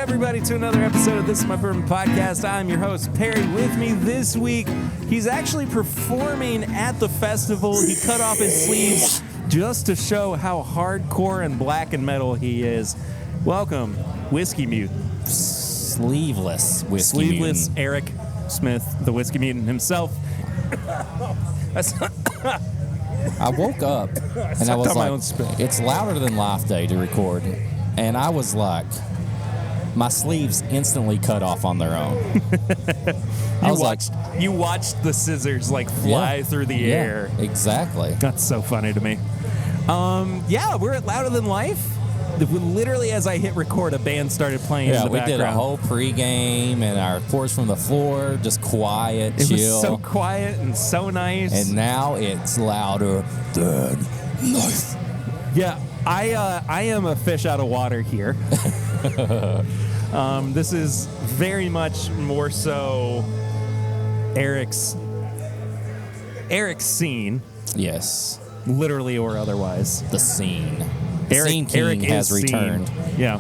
everybody, to another episode of This Is My Bourbon Podcast. I'm your host, Perry. With me this week, he's actually performing at the festival. He cut off his sleeves just to show how hardcore and black and metal he is. Welcome, Whiskey Mutant. Sleeveless Whiskey Mutant. Eric Smith, the Whiskey Mutant himself. I woke up and I was like, it's louder than Life Day to record. And I was like, my sleeves instantly cut off on their own. You watched the scissors fly through the air. Exactly. That's so funny to me. We're at Louder Than Life. Literally, as I hit record, a band started playing in the background. We did a whole pregame and our Pours from the Floor, just quiet, chill. It was so quiet and so nice. And now it's louder than life. Yeah, I am a fish out of water here. This is very much more so Eric's scene. Yes. Literally or otherwise. The scene. Scene King has returned. Scene. Yeah.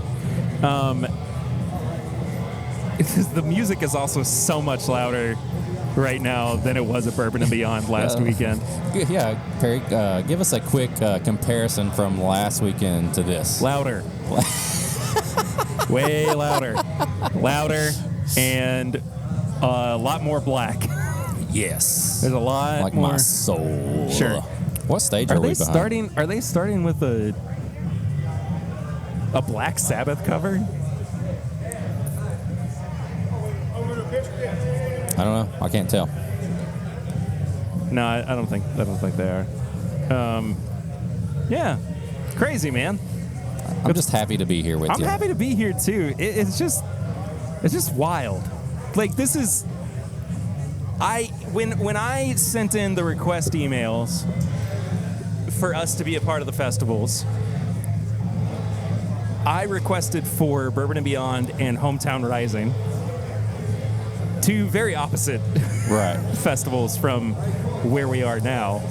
The music is also so much louder right now than it was at Bourbon and Beyond last weekend. Yeah, Perry, give us a quick comparison from last weekend to this. Louder. Way louder. Lauder and a lot more black. Yes. There's a lot like more. My soul. Sure. What stage are we behind? Are they starting with a Black Sabbath cover? I don't know. I can't tell. No, I don't think they are. Yeah, crazy, man. I'm just happy to be here with you. I'm happy to be here too. It's just wild. This is. When I sent in the request emails for us to be a part of the festivals, I requested for Bourbon and Beyond and Hometown Rising, two very opposite festivals from where we are now.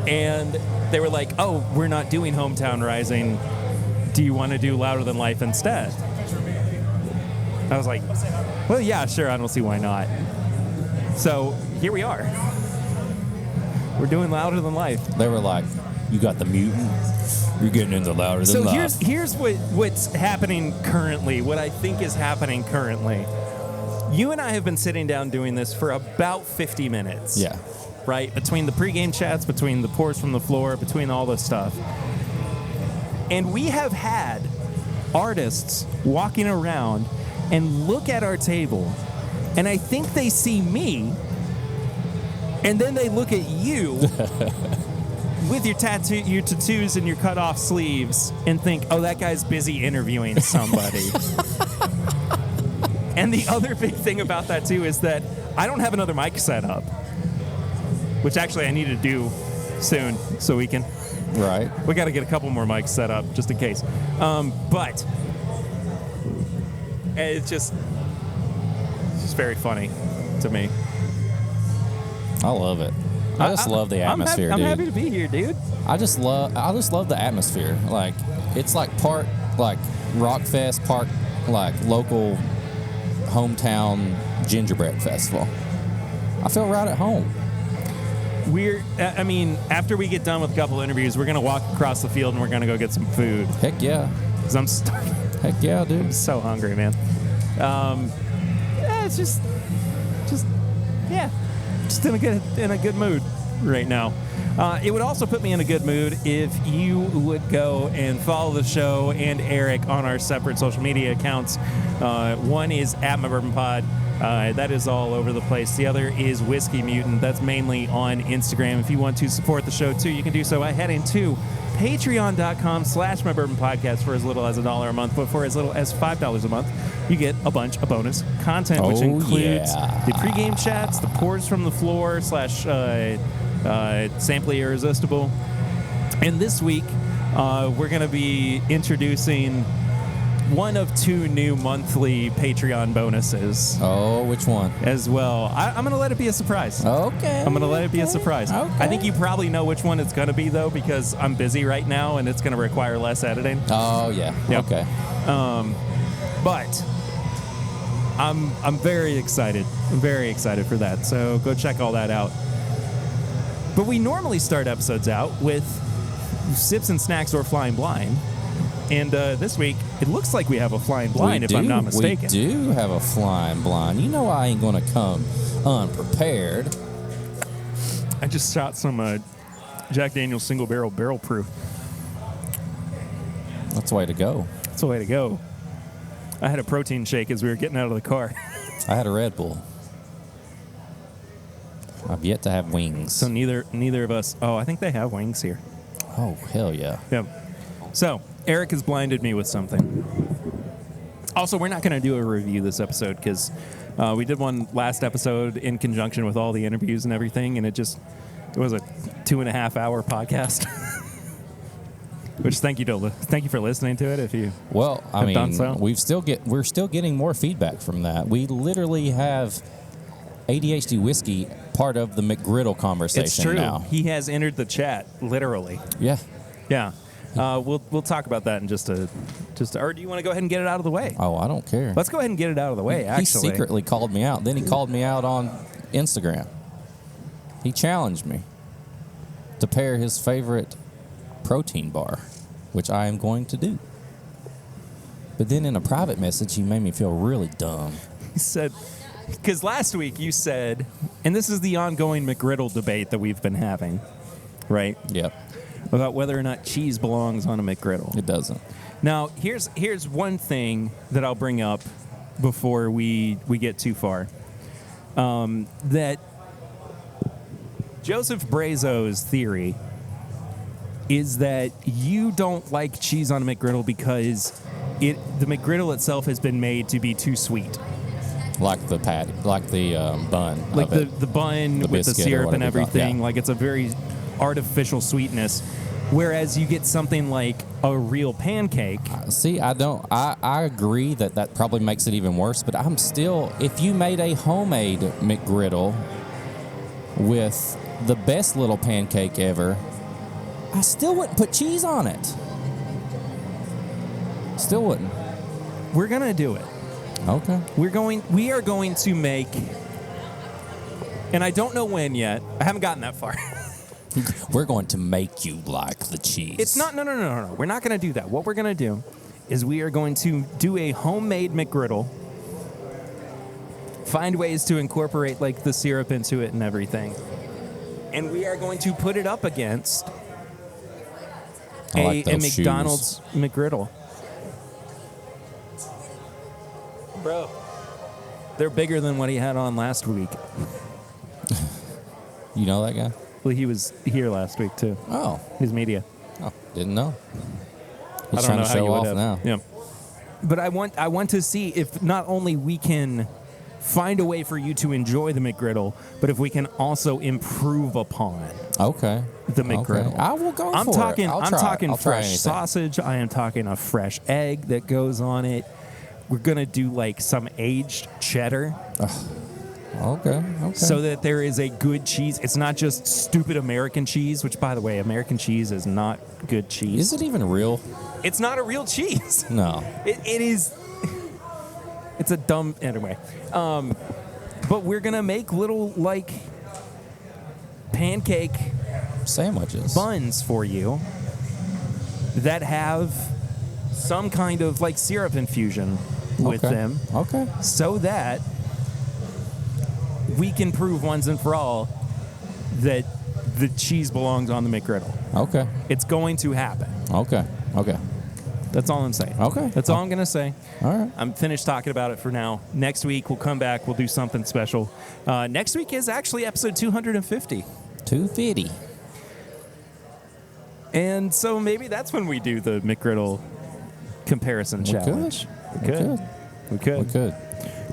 And they were like, oh, we're not doing Hometown Rising. Do you want to do Louder Than Life instead? I was like, well, yeah, sure. I don't see why not. So here we are. We're doing Louder Than Life. They were like, you got the mutant. You're getting into Louder Than Life. So here's what's happening currently, what I think is happening currently. You and I have been sitting down doing this for about 50 minutes. Yeah. Right? Between the pregame chats, between the Pours from the Floor, between all this stuff. And we have had artists walking around and look at our table, and I think they see me, and then they look at you with your tattoos and your cut-off sleeves and think, oh, that guy's busy interviewing somebody. And the other big thing about that, too, is that I don't have another mic set up, which actually I need to do soon so we can... Right. We got to get a couple more mics set up just in case. But it's just very funny to me. I love it. I just love the atmosphere, I'm dude. happy to be here, dude. I just love the atmosphere. It's part rock fest, part local hometown gingerbread festival. I feel right at home. After we get done with a couple interviews, we're going to walk across the field and we're going to go get some food. Heck yeah. Because I'm starving. Heck yeah, dude. I'm so hungry, man. It's just in a good mood right now. It would also put me in a good mood if you would go and follow the show and Eric on our separate social media accounts. One is @MyBourbonPod. That is all over the place. The other is Whiskey Mutant. That's mainly on Instagram. If you want to support the show, too, you can do so by heading to patreon.com/MyBourbonPodcast for as little as $1 a month. But for as little as $5 a month, you get a bunch of bonus content, which includes the pregame chats, the Pours from the Floor / Samply Irresistible. And this week, we're going to be introducing one of two new monthly Patreon bonuses. Oh, which one? As well. I'm going to let it be a surprise. Okay. I'm going to let it be a surprise. Okay. I think you probably know which one it's going to be, though, because I'm busy right now and it's going to require less editing. Oh, yeah. Yep. Okay. But I'm very excited. I'm very excited for that. So go check all that out. But we normally start episodes out with sips and snacks or flying blind. And this week, it looks like we have a flying blind, if I'm not mistaken. We do have a flying blind. You know I ain't going to come unprepared. I just shot some Jack Daniel's single barrel proof. That's the way to go. That's the way to go. I had a protein shake as we were getting out of the car. I had a Red Bull. I've yet to have wings. So neither of us. Oh, I think they have wings here. Oh, hell yeah. Yeah. So Eric has blinded me with something. Also, we're not going to do a review this episode because we did one last episode in conjunction with all the interviews and everything, and it was a 2.5 hour podcast. Which thank you for listening to it. If you done so. we're still getting more feedback from that. We literally have ADHD Whiskey part of the McGriddle conversation. It's true. Now. He has entered the chat literally. Yeah. Yeah. We'll talk about that in just or do you want to go ahead and get it out of the way? Oh, I don't care. Let's go ahead and get it out of the way. Actually, he secretly called me out. Then he called me out on Instagram. He challenged me to pair his favorite protein bar, which I am going to do. But then in a private message, he made me feel really dumb. He said, because last week you said, and this is the ongoing McGriddle debate that we've been having, right? Yep. About whether or not cheese belongs on a McGriddle. It doesn't. Now, here's one thing that I'll bring up before we get too far. That Joseph Brazo's theory is that you don't like cheese on a McGriddle because the McGriddle itself has been made to be too sweet. Like the patty, like the bun. Like the bun with the syrup and everything. Like it's a very artificial sweetness. Whereas you get something like a real pancake. See, I agree that probably makes it even worse, but I'm still, if you made a homemade McGriddle with the best little pancake ever, I still wouldn't put cheese on it. Still wouldn't. We're going to do it. Okay. We are going to make, and I don't know when yet. I haven't gotten that far. We're going to make you like the cheese. It's not, no. We're not going to do that. What we're going to do is we are going to do a homemade McGriddle, find ways to incorporate like the syrup into it and everything. And we are going to put it up against a McDonald's McGriddle. Bro, they're bigger than what he had on last week. You know that guy? Well, he was here last week, too. Oh. His media. Oh, didn't know. He's I don't trying know to how show you would off have. now. Yeah. But I want to see if not only we can find a way for you to enjoy the McGriddle, but if we can also improve upon the McGriddle. Okay. I will go I'm for talking, it. I'm talking fresh sausage. I am talking a fresh egg that goes on it. We're going to do like some aged cheddar. Okay. So that there is a good cheese. It's not just stupid American cheese, which, by the way, American cheese is not good cheese. Is it even real? It's not a real cheese. No. It is. It's a dumb. Anyway. But we're going to make little, like, pancake sandwiches buns for you that have some kind of, like, syrup infusion with them. Okay. So that we can prove once and for all that the cheese belongs on the McGriddle. Okay. It's going to happen. Okay. That's all I'm saying. Okay. That's all I'm going to say. All right. I'm finished talking about it for now. Next week, we'll come back. We'll do something special. Next week is actually episode 250. 250. And so maybe that's when we do the McGriddle comparison challenge. We could.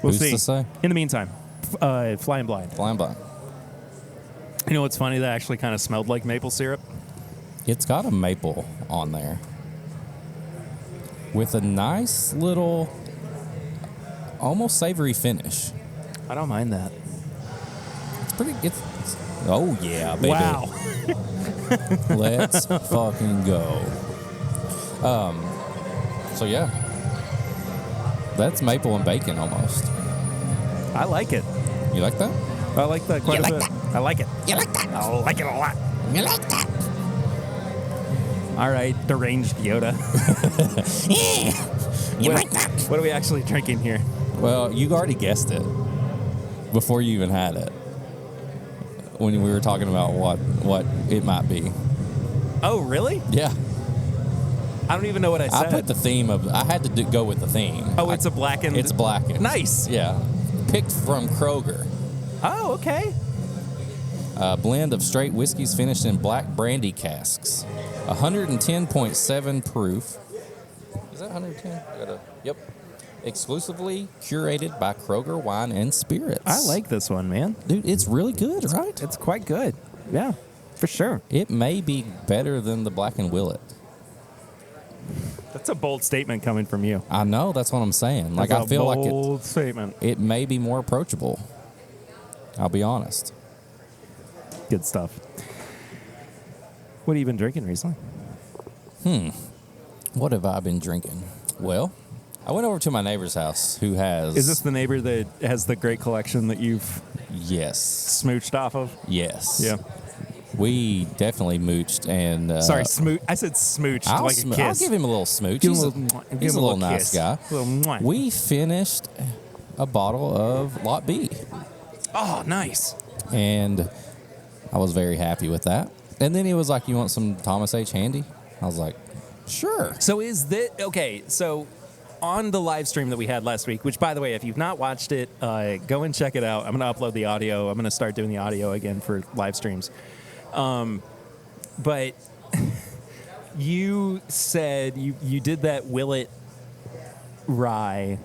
We'll Who's see. to say? In the meantime, Flying Blind. You know what's funny? That actually kind of smelled like maple syrup. It's got a maple on there with a nice little, almost savory finish. I don't mind that. It's pretty good. Oh, yeah, baby. Wow. Let's fucking go. So, yeah. That's maple and bacon almost. I like it. You like that? I like that quite a bit. I like it. You like that? I like it a lot. You like that? All right, deranged Yoda. You like that? What are we actually drinking here? Well, you already guessed it before you even had it. When we were talking about what it might be. Oh, really? Yeah. I don't even know what I said. I put the theme of. I had to go with the theme. Oh, it's a blackened. It's blackened. Nice. Yeah. Picked from Kroger. Oh, okay. A blend of straight whiskeys finished in black brandy casks. 110.7 proof. Is that 110? Yep. Exclusively curated by Kroger Wine and Spirits. I like this one, man. Dude, it's really good, right? It's quite good. Yeah, for sure. It may be better than the Black and Willet. That's a bold statement coming from you. I know, that's what I'm saying. Like, That's I feel a like bold statement. it may be more approachable. I'll be honest. Good stuff. What have you been drinking recently? What have I been drinking? Well, I went over to my neighbor's house who has... Is this the neighbor that has the great collection that you've Yes. smooched off of? Yes. Yeah. We definitely mooched and... Sorry, smooch. I said smooched like a kiss. I'll give him a little smooch. Give He's him he's a a little little nice kiss. guy. A little mwah. We finished a bottle of Lot B, Oh, nice. and I was very happy with that. And then he was like, "You want some Thomas H. Handy?" I was like, "Sure." So is that okay? So on the live stream that we had last week, which by the way, if you've not watched it, go and check it out. I'm going to upload the audio. I'm going to start doing the audio again for live streams. But you said you did that Willet rye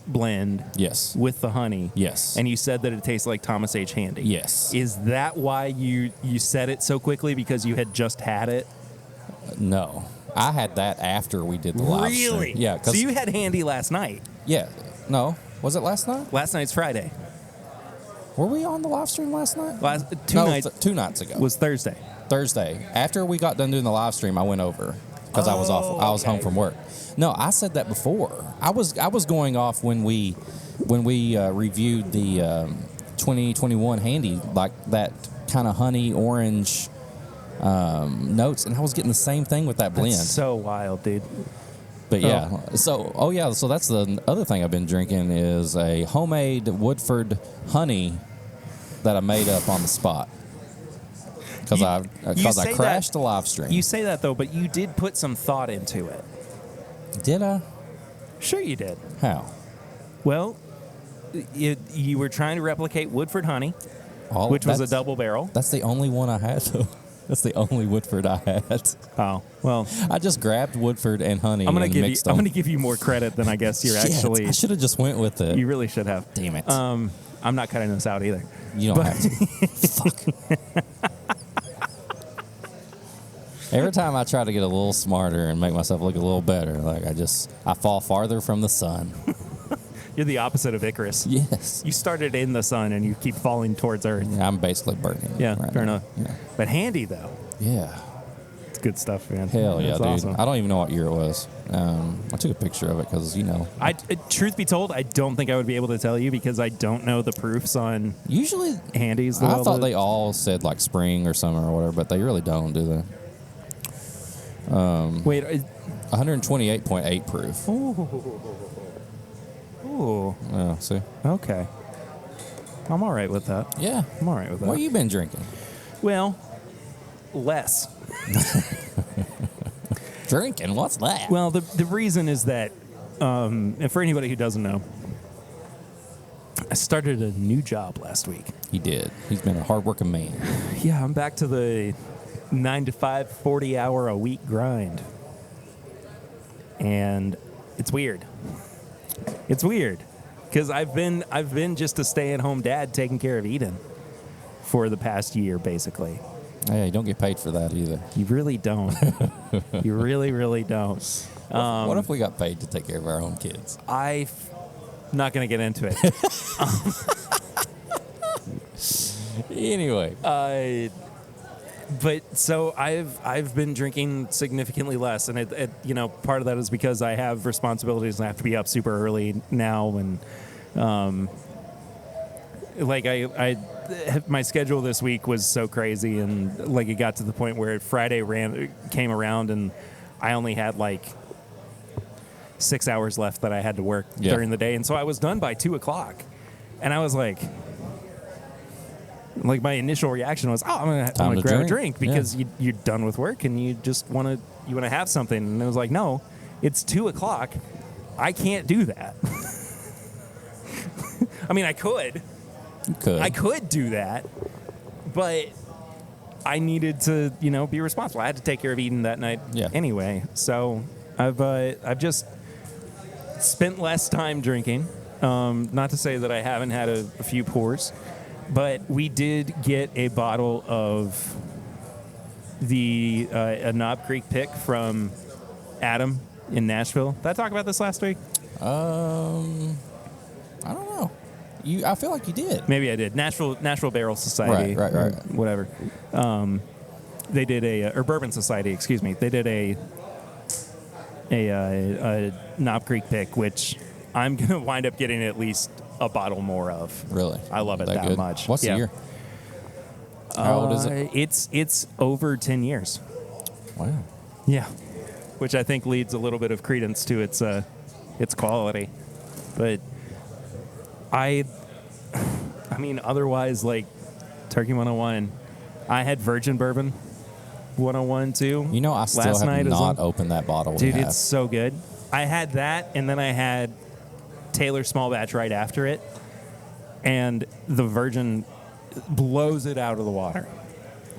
blend Yes. with the honey. Yes. And you said that it tastes like Thomas H. Handy. Yes. Is that why you said it so quickly, because you had just had it? No, I had that after we did the live stream. Really? Yeah. So you had Handy last night. Yeah. No. Was it last night? Last night's Friday. Were we on the live stream last night? Two nights 2 nights ago. was Thursday. Thursday. After we got done doing the live stream, I went over because I was off. I was home from work. No, I said that before. I was going off when we reviewed the 2021 Handy, like that kind of honey orange notes, and I was getting the same thing with that blend. That's so wild, dude. But yeah, so that's the other thing I've been drinking is a homemade Woodford honey that I made up on the spot because I crashed the live stream. You say that though, but you did put some thought into it. Did I? Sure, you did. How? Well, you were trying to replicate Woodford honey, which was a double barrel. That's the only one I had, though. That's the only Woodford I had. Oh well, I just grabbed Woodford and honey. I'm and mixed them. I'm gonna give you more credit than I guess you're Shit, actually. I should have just went with it. You really should have. Damn it. I'm not cutting this out either. You don't have to. Fuck. Every time I try to get a little smarter and make myself look a little better, like I fall farther from the sun. You're the opposite of Icarus. Yes. You started in the sun and you keep falling towards Earth. Yeah, I'm basically burning. Yeah, right fair now. enough. Yeah. But Handy though, Yeah. it's good stuff, man. Hell yeah, That's dude. awesome. I don't even know what year it was. I took a picture of it because, Truth be told, I don't think I would be able to tell you because I don't know the proofs on usually Handies. I thought they all said like spring or summer or whatever, but they really don't, do they? Wait. 128.8 proof. Ooh. Oh, see? Okay. I'm all right with that. Yeah. I'm all right with that. What you been drinking? Well, less. Drinking? What's that? Well, the reason is that, and for anybody who doesn't know, I started a new job last week. He did. He's been a hardworking man. Yeah, I'm back to the 9 to 5, 40-hour-a-week grind. And it's weird. It's weird because I've been just a stay-at-home dad taking care of Eden for the past year, basically. Hey, you don't get paid for that either. You really don't. You really, really don't. What if we got paid to take care of our own kids? I'm not going to get into it. Anyway. But so I've been drinking significantly less, and it part of that is because I have responsibilities and I have to be up super early now, and my schedule this week was so crazy, and like it got to the point where Friday came around and I only had like 6 hours left that I had to work during the day, and so I was done by 2:00, and I was like my initial reaction was, I'm gonna grab a drink because you're done with work and you just want to have something, and it was like, no, it's 2:00, I can't do that. I mean, I could do that, but I needed to, be responsible. I had to take care of Eden that night anyway. So I've just spent less time drinking. Not to say that I haven't had a few pours, but we did get a bottle of a Knob Creek pick from Adam in Nashville. Did I talk about this last week? I don't know. I feel like you did. Maybe I did. Nashville Barrel Society. Right. Whatever. They did or Bourbon Society, excuse me. They did a Knob Creek pick, which I'm going to wind up getting at least a bottle more of. Really? I love it that much. What's the year? How old is it? It's over 10 years. Wow. Yeah. Which I think leads a little bit of credence to its quality. But I mean, otherwise, like Turkey 101, I had Virgin Bourbon 101 too. I still have not opened that bottle. Dude, it's so good. I had that, and then I had Taylor Small Batch right after it, and the Virgin blows it out of the water.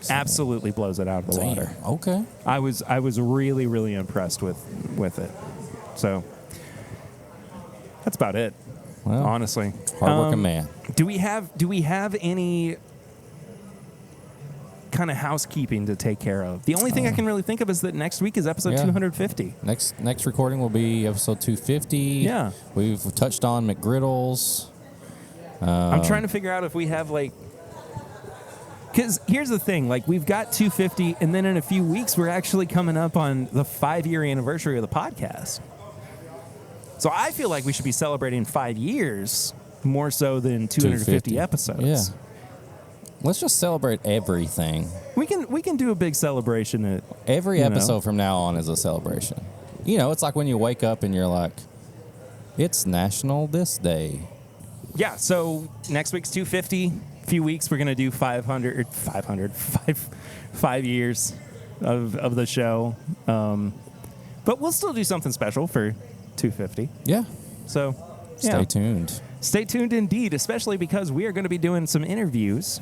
Absolutely blows it out of the water. Okay. I was really, really impressed with it. So that's about it. Well, honestly, hardworking man. Do we have any kind of housekeeping to take care of? The only thing I can really think of is that next week is episode 250. Next recording will be episode 250. Yeah. We've touched on McGriddles. I'm trying to figure out if we have because here's the thing, we've got 250, and then in a few weeks we're actually coming up on the 5-year anniversary of the podcast. So I feel like we should be celebrating 5 years more so than 250 episodes. Yeah. Let's just celebrate everything. We can do a big celebration at every episode from now on is a celebration. It's like when you wake up and you're like, it's National This Day. Yeah, so next week's 250. Few weeks we're going to do 5 years of the show. But we'll still do something special for 250. Yeah. So, stay tuned. Stay tuned indeed, especially because we are going to be doing some interviews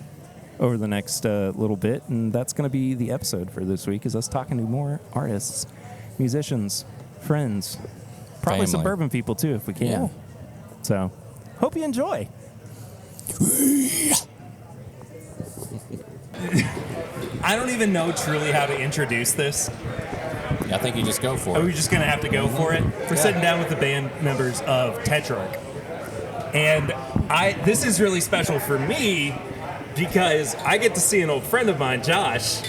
over the next little bit, and that's going to be the episode for this week, is us talking to more artists, musicians, friends, probably some bourbon people too if we can. Yeah. So, hope you enjoy. I don't even know truly how to introduce this. I think you just go for it. Are we just going to have to go for it? We're sitting down with the band members of Tetrarch. And this is really special for me because I get to see an old friend of mine, Josh,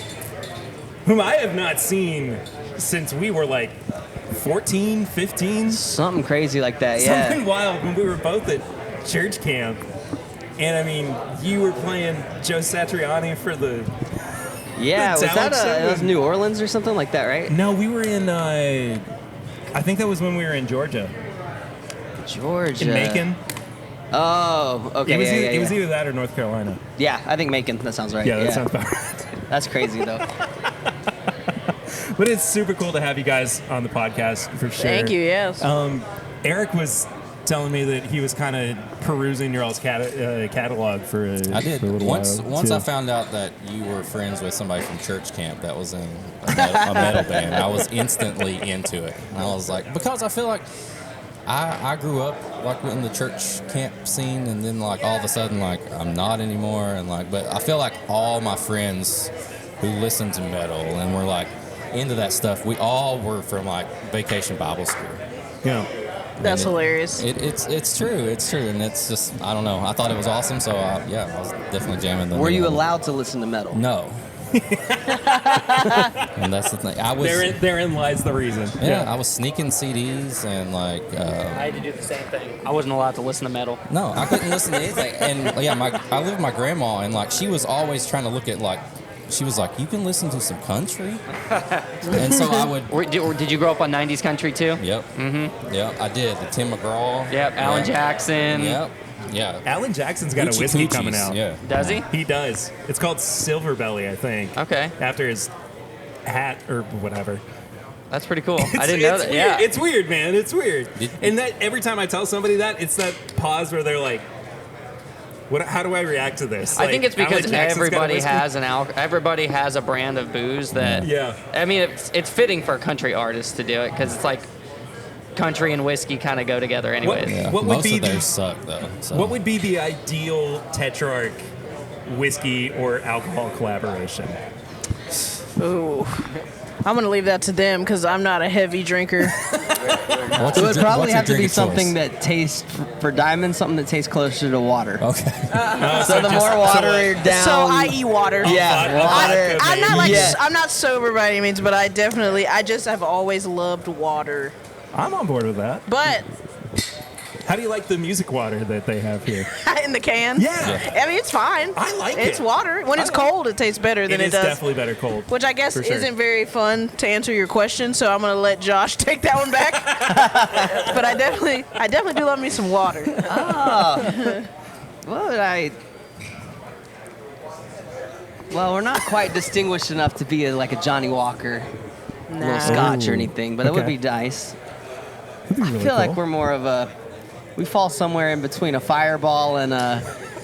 whom I have not seen since we were 14, 15. Something crazy like that, yeah. Something wild when we were both at church camp. And I mean, you were playing Joe Satriani for the... Yeah, was that it was New Orleans or something like that, right? No, we were in, I think that was when we were in Georgia. Georgia. In Macon. Oh, okay. It was either that or North Carolina. Yeah, I think Macon. That sounds right. Yeah, that sounds about right. That's crazy, though. But it's super cool to have you guys on the podcast, for sure. Thank you, yes. Eric was telling me that he was kind of perusing your all's catalog for a little while. Once I found out that you were friends with somebody from church camp that was in a metal band, I was instantly into it. And I was like, because I feel like I grew up in the church camp scene, and then all of a sudden I'm not anymore, and but I feel like all my friends who listen to metal and were into that stuff, we all were from Vacation Bible School. Yeah. That's hilarious. It's true, and it's just, I don't know. I thought it was awesome, so I was definitely jamming them. Were you allowed to listen to metal? No. And that's the thing. Therein lies the reason. Yeah, I was sneaking CDs and like. I had to do the same thing. I wasn't allowed to listen to metal. No, I couldn't listen to anything. And yeah, I lived with my grandma, and like she was always trying to look at like. She was like, "You can listen to some country," and so I would. Did you grow up on '90s country too? Yep. Mm-hmm. Yep, I did. The Tim McGraw. Yep. Alan Jackson. Yep. Yeah. Alan Jackson's got a whiskey coming out. Yeah. Does he? He does. It's called Silver Belly, I think. Okay. After his hat or whatever. That's pretty cool. I didn't know that. Weird. Yeah. It's weird, man. It's weird. And that every time I tell somebody that, it's that pause where they're like, how do I react to this? I think it's because everybody has everybody has a brand of booze that. Yeah. I mean, it's fitting for a country artist to do it because it's like country and whiskey kind of go together, anyways. Yeah. What would Most be of theirs suck though. So. What would be the ideal Tetrarch whiskey or alcohol collaboration? Ooh. I'm going to leave that to them because I'm not a heavy drinker. It would probably have to be something that tastes, for Diamond, something that tastes closer to water. Okay. So the more water down. So I.e. water. Yeah, water. I'm not like Yeah. I'm not sober by any means, but I just have always loved water. I'm on board with that. But How do you like the music water that they have here? in the can, Yeah. I mean it's fine. I like it's it. water. When it's cold, it tastes better than It it is does. definitely better cold. Which I guess for sure. isn't very fun to answer your question, so I'm gonna let Josh take that one back. But I definitely do love me some water. What would I? Well, we're not quite distinguished enough to be like a Johnny Walker, little Scotch or anything, but that would Okay. be nice. That'd be I really feel like cool. we're more of a. We fall somewhere in between a Fireball and a.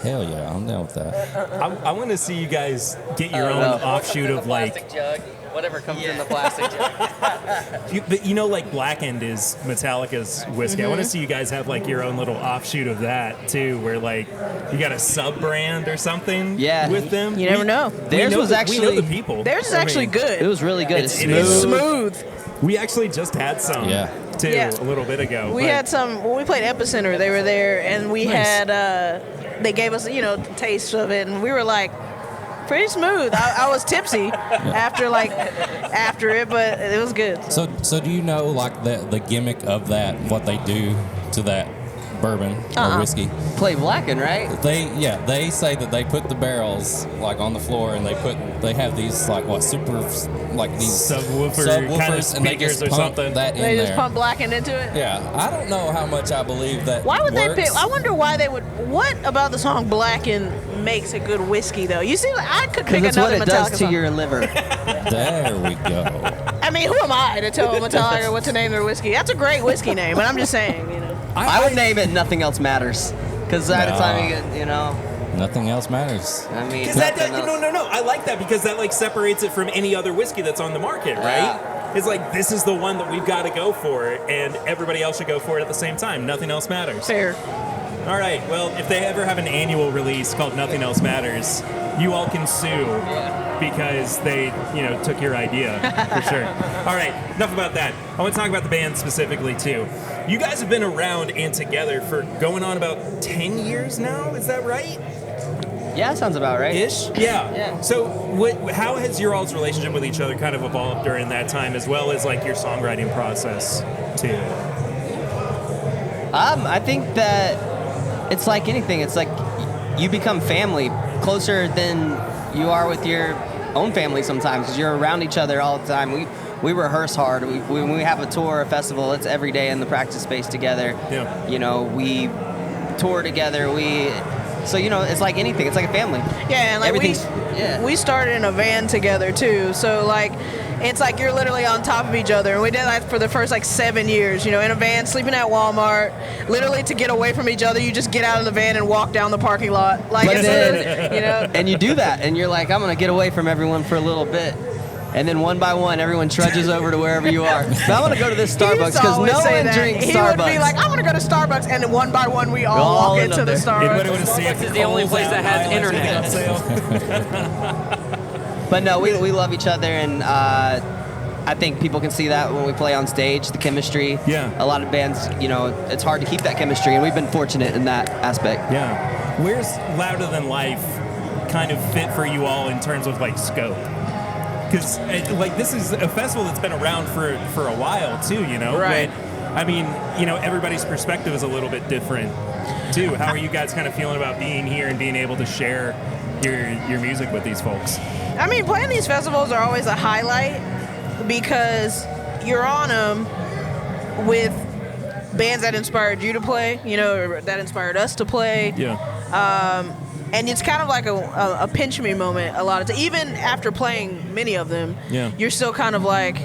Hell yeah, I'm down with that. I want to see you guys get your own offshoot of like, jug, whatever comes in the plastic jug. you know, like Blackened is Metallica's whiskey. I want to see you guys have like your own little offshoot of that too, where like you got a sub brand or something with them. You never know. Theirs was we actually- know the people. Theirs is I actually mean, good. It was really good. It's It smooth. is. Smooth. We actually just had some too Yeah. a little bit ago. We but- had some when we played Epicenter. They were there, and we Nice. had. They gave us taste of it, and we were like, pretty smooth. I was tipsy after it, but it was good. So do you know like the gimmick of that? What they do to that bourbon or whiskey? Play Blackened, right? They say that they put the barrels like on the floor and they have these like these subwoofer kind of and they just speakers or pump something. that in They just there. pump Blackened into it. Yeah, I don't know how much I believe that. Why would works. they pick? I wonder why they would. What about the song Blackened makes a good whiskey, though? You see, I could pick Because it's what another it Metallica does to song. your liver. There we go. I mean, who am I to tell Metallica what to name their whiskey? That's a great whiskey name, but I'm just saying, I would name it Nothing Else Matters. Because by the time you get, Nothing else matters. I mean, Because that nothing else. no, I like that because that like separates it from any other whiskey that's on the market, right? It's like this is the one that we've got to go for, and everybody else should go for it at the same time. Nothing else matters. fair. All right. Well, if they ever have an annual release called Nothing Else Matters, you all can sue because they, took your idea for sure. All right. Enough about that. I want to talk about the band specifically too. You guys have been around and together for going on about 10 years now. Is that right? Yeah, that sounds about right. Ish? Yeah. Yeah. So how has your all's relationship with each other kind of evolved during that time, as well as like your songwriting process too? I think that it's like anything. It's like you become family, closer than you are with your own family sometimes, because you're around each other all the time. We rehearse hard. When we have a tour, a festival, it's every day in the practice space together. Yeah. We tour together. So, it's like anything. It's like a family. Yeah, and like we started in a van together too. So like, it's like you're literally on top of each other. And we did that for the first 7 years. In a van, sleeping at Walmart. Literally to get away from each other, you just get out of the van and walk down the parking lot. Like But it's then, and you do that, and you're like, I'm gonna get away from everyone for a little bit. And then one by one, everyone trudges over to wherever you are. So I want to go to this Starbucks because no one drinks He Starbucks. would be like, I'm going to go to Starbucks, and then one by one, we all walk into the Starbucks. Anybody want to see if Starbucks is the only place that has internet. But no, we love each other, and I think people can see that when we play on stage, the chemistry. Yeah. A lot of bands, it's hard to keep that chemistry, and we've been fortunate in that aspect. Yeah. Where's Louder Than Life kind of fit for you all in terms of like scope? Because like this is a festival that's been around for a while too, you know. Right. But, I mean, you know, everybody's perspective is a little bit different too. How are you guys kind of feeling about being here and being able to share your music with these folks? I mean, playing these festivals are always a highlight because you're on them with bands that inspired you to play, you know, or that inspired us to play. Yeah. And it's kind of like a pinch me moment a lot of times. Even after playing many of them, you're still kind of like,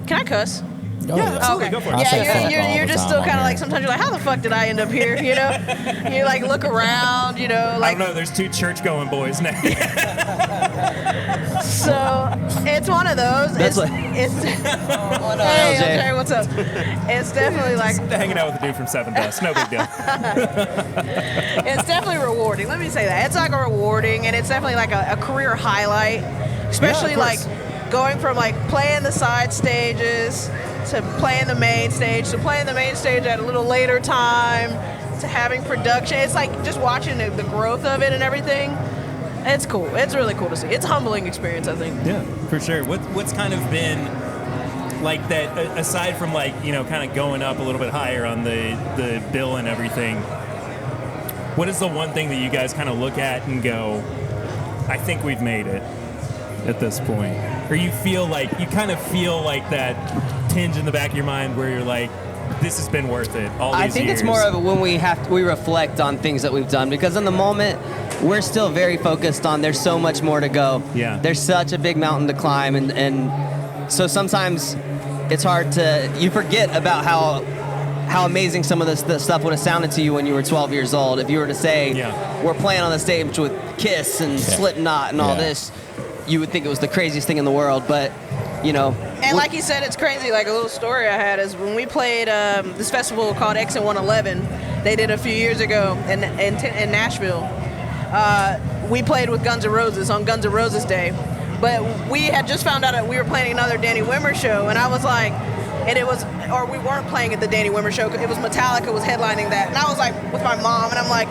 can I cuss? Oh, Yeah, absolutely. Okay. Go for it. Yeah, you're just still kind of like, sometimes you're like, how the fuck did I end up here? You know, you like look around, you know, like. I don't know. There's 2 church-going boys now. So it's one of those. That's It's What up, hey, LJ? okay, what's up? It's definitely like Hanging out with a dude from Seven Dust. No big deal. it's definitely rewarding. Let me say that it's like a rewarding, and it's definitely like a career highlight, especially like going from like playing the side stages to playing the main stage to playing the main stage at a little later time to having production. It's like just watching the growth of it and everything. It's cool. It's really cool to see. It's a humbling experience, I think. Yeah, for sure. What's kind of been like that, aside from like, you know, kind of going up a little bit higher on the bill and everything, what is the one thing that you guys kind of look at and go, I think we've made it at this point? Or you kind of feel like that tinge in the back of your mind where you're like, this has been worth it all these I think years. it's more of when we reflect on things that we've done, because in the moment we're still very focused on there's so much more to go. Yeah. There's such a big mountain to climb, and so sometimes it's hard you forget about how amazing some of this stuff would have sounded to you when you were 12 years old. If you were to say, we're playing on the stage with Kiss and Slipknot and all this, you would think it was the craziest thing in the world, but you know. And like you said, it's crazy. Like a little story I had is when we played this festival called Exit 111, they did a few years ago in Nashville. We played with Guns N' Roses on Guns N' Roses Day, but we had just found out that we were playing another Danny Wimmer show, and I was like, we weren't playing at the Danny Wimmer show. It was Metallica was headlining that, and I was like with my mom, and I'm like,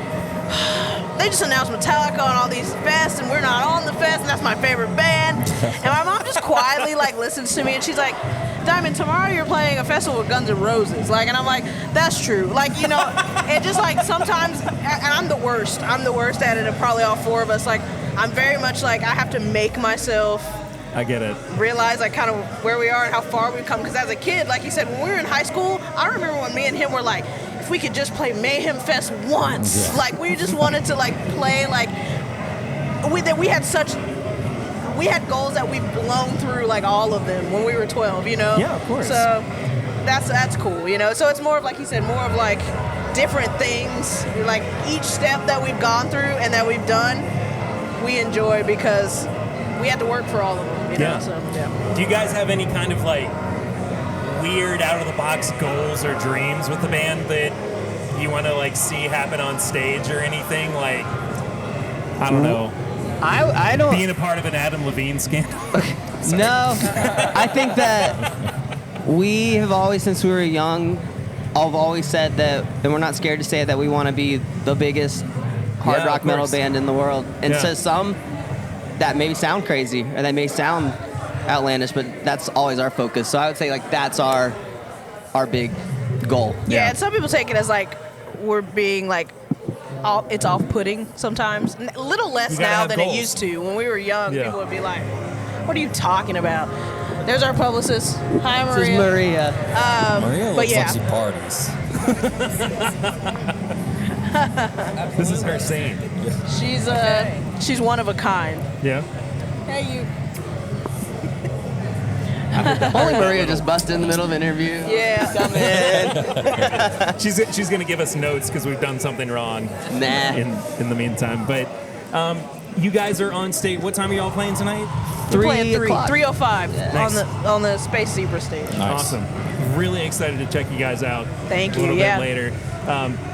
they just announced Metallica on all these fests, and we're not on the fest, and that's my favorite band. And my mom just quietly like listens to me, and she's like, Diamond, tomorrow you're playing a festival with Guns N' Roses. Like, and I'm like, that's true. Like, you know, it just like sometimes, and I'm the worst. I'm the worst at it of probably all 4 of us. Like, I'm very much like, I have to make myself I get it. realize like kind of where we are and how far we've come. Because as a kid, like you said, when we were in high school, I remember when me and him were like, if we could just play Mayhem Fest once. Like, we just wanted to like play like, we had goals that we've blown through like all of them when we were 12, you know? Yeah, of course. So that's cool, you know? So it's more of, like you said, more of like different things. Like each step that we've gone through and that we've done, we enjoy because we had to work for all of them, you know? So, yeah. Do you guys have any kind of like weird out-of-the-box goals or dreams with the band that you want to like see happen on stage or anything? Like, I don't know. I don't. Being a part of an Adam Levine scandal? No, I think that we have always, since we were young, I've always said that, and we're not scared to say it, that we want to be the biggest hard rock metal band in the world. And to some, that may sound crazy, or that may sound outlandish, but that's always our focus. So I would say like that's our big goal. Yeah, and some people take it as like we're being like, it's off-putting sometimes. A little less now than it used to. When we were young, people would be like, what are you talking about? There's our publicist. Hi, Maria. This is Maria. Maria looks like she parties. This is her scene. She's one of a kind. Yeah. Hey, you. Only Maria just busted in the middle of an interview. Yeah. Come in. She's gonna give us notes because we've done something wrong. Nah. In the meantime, but you guys are on stage. What time are y'all playing tonight? We're playing 3:00. 3:05 on the Space Zebra stage. Nice. Awesome. Really excited to check you guys out. Thank A you. little Yeah. bit later.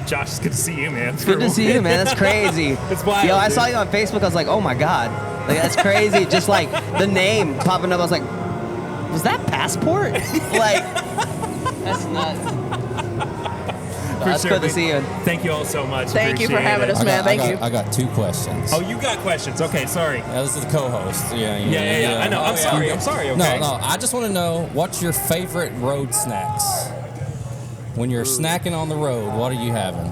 Josh, it's good to see you, man. Good to see you, man. That's crazy. It's wild. Yo, I dude. saw you on Facebook. I was like, oh my God. Like, that's crazy. Just like the name popping up. I was like, was that Passport? Like, that's nuts. That's good to see you. Thank you all so much. Thank you for Appreciate having it. us, man. Thank you. I got 2 questions. Oh, you got questions. Okay, sorry. This is the co-host. Yeah. I know. I'm sorry. Okay. No. I just want to know, what's your favorite road snacks? When you're snacking on the road, what are you having?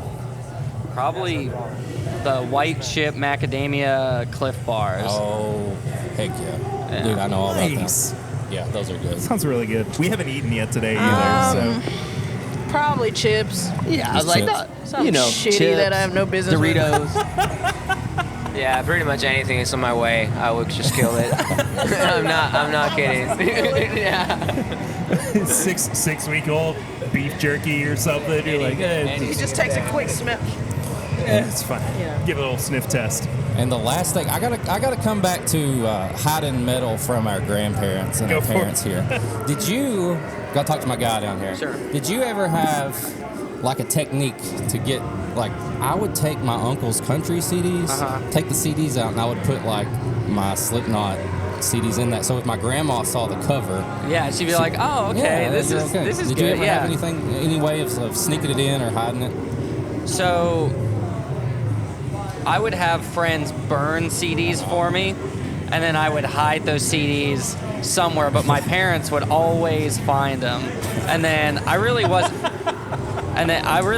Probably the white chip macadamia Cliff Bars. Oh, heck yeah. Dude, I know all about Nice. them. Yeah, those are good. Sounds really good. We haven't eaten yet today either, so. Probably chips. Yeah, I was like, Something shitty that I have no business with. Doritos. Yeah, pretty much anything that's on my way, I would just kill it. I'm not kidding. Yeah. 6-week-old beef jerky or something. You're like, He just takes a quick smell. it's fine. Yeah. Give it a little sniff test. And the last thing, I gotta come back to hiding metal from our grandparents and Go our for parents here. Did you? Gotta talk to my guy down here. Sure. Did you ever have like a technique to get like? I would take my uncle's country CDs, take the CDs out, and I would put like my Slipknot CDs in that. So if my grandma saw the cover, Yeah, she'd be like, oh, okay, this is okay. this is Did good. you ever yeah. have any way of sneaking it in or hiding it? So I would have friends burn CDs for me, and then I would hide those CDs somewhere, but my parents would always find them. And then I really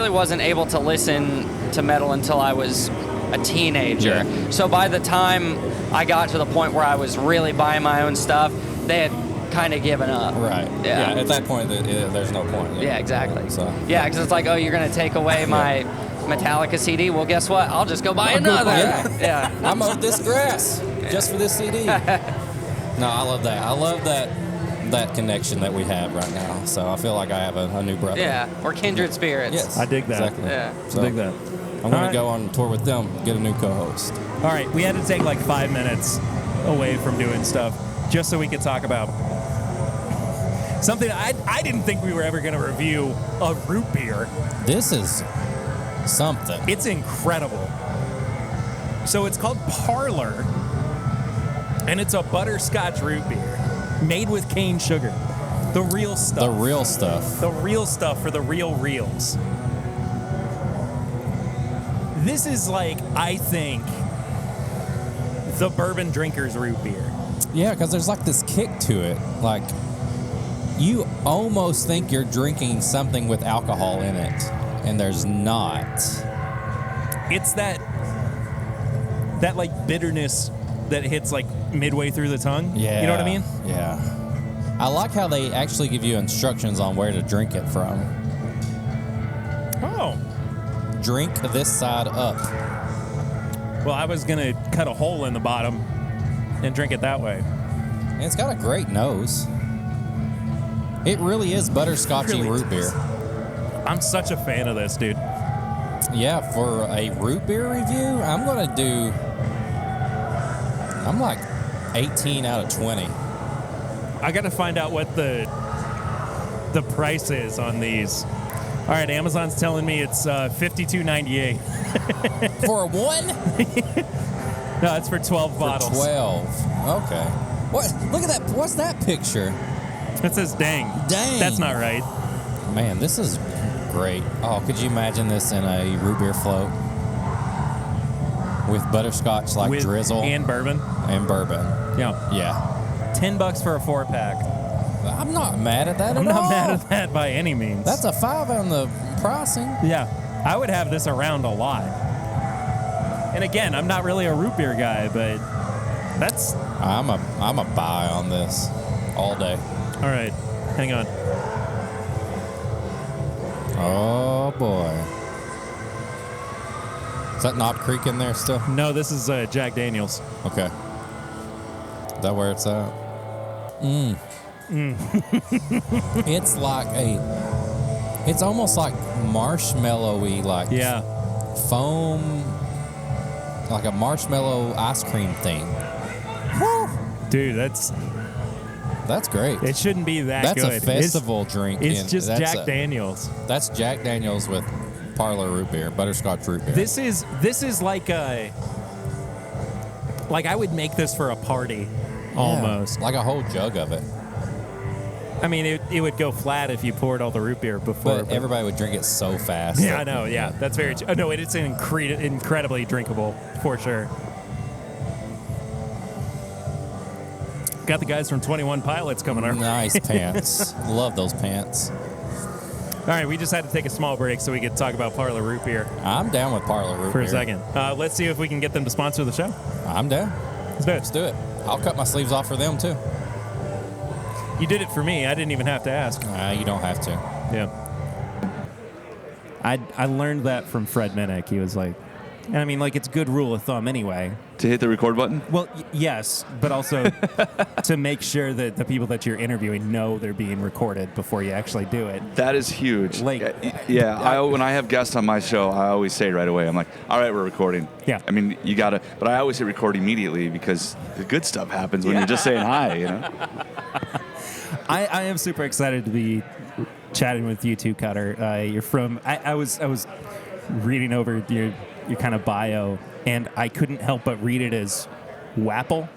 wasn't able to listen to metal until I was a teenager. Yeah. So by the time I got to the point where I was really buying my own stuff, they had kind of given up. Right. Yeah. At that point, there's no point. Yeah, exactly. So. Yeah, because it's like, oh, you're going to take away my Metallica CD? Well, guess what? I'll just go buy another. Yeah. I mowed this grass just for this CD. No, I love that. I love that connection that we have right now. So I feel like I have a new brother. Yeah, we're kindred spirits. Yes. I dig that. Exactly. Yeah. So I dig that. I'm going All to go on tour with them, get a new co-host. All right, we had to take like 5 minutes away from doing stuff just so we could talk about something I didn't think we were ever going to review, a root beer. This is something. It's incredible. So it's called Parlor, and it's a butterscotch root beer made with cane sugar. The real stuff. The real stuff. The real stuff for the real reals. This is like, I think, the bourbon drinker's root beer. Yeah, because there's like this kick to it. Like, you almost think you're drinking something with alcohol in it, and there's not. It's that like bitterness that hits like midway through the tongue. Yeah. You know what I mean? Yeah. I like how they actually give you instructions on where to drink it from. Oh. Drink this side up. Well, I was going to cut a hole in the bottom and drink it that way. And it's got a great nose. It really is butterscotchy Really root beer. I'm such a fan of this, dude. Yeah, for a root beer review, I'm like 18 out of 20. I got to find out what the price is on these. All right, Amazon's telling me it's $52.98. For a one? No, it's for 12 bottles. For 12. Okay. What? Look at that. What's that picture? It says dang. Dang. That's not right. Man, this is great. Oh, could you imagine this in a root beer float? With butterscotch like With drizzle. and bourbon. And bourbon. Yeah. Yeah. $10 for a 4-pack. I'm not mad at that I'm at not all. mad at that by any means. That's a 5 on the pricing. Yeah. I would have this around a lot. And again, I'm not really a root beer guy, but that's... I'm a buy on this all day. All right. Hang on. Oh, boy. Is that Knob Creek in there still? No, this is Jack Daniels. Okay. Is that where it's at? It's like it's almost like marshmallowy, like Yeah. foam, like a marshmallow ice cream thing. Woo! Dude, that's great. it shouldn't be that That's good. a festival drink. It's just that's Jack Daniels. That's Jack Daniels with Parlor root beer, butterscotch root beer. This is like I would make this for a party, almost. Like a whole jug of it. I mean, it would go flat if you poured all the root beer before. But everybody would drink it so fast. Yeah, I know. Yeah, that's very true. Oh, no, it's incredibly drinkable, for sure. Got the guys from 21 Pilots coming our way. Nice pants. Love those pants. All right, we just had to take a small break so we could talk about Parlor Root Beer I'm down with Parlor Root for Beer. a second. Let's see if we can get them to sponsor the show. I'm down. Let's do it. Let's do it. I'll cut my sleeves off for them, too. You did it for me. I didn't even have to ask. You don't have to. Yeah. I learned that from Fred Minnick. He was like, and I mean, like, it's good rule of thumb anyway. To hit the record button? Well, yes, but also to make sure that the people that you're interviewing know they're being recorded before you actually do it. That is huge. Like, when I have guests on my show, I always say right away, I'm like, all right, we're recording. Yeah. I mean, you got to, but I always hit record immediately because the good stuff happens when you're just saying hi, you know? I am super excited to be chatting with you too, Cutter. You're from, I was reading over your kind of bio, and I couldn't help but read it as Wapple.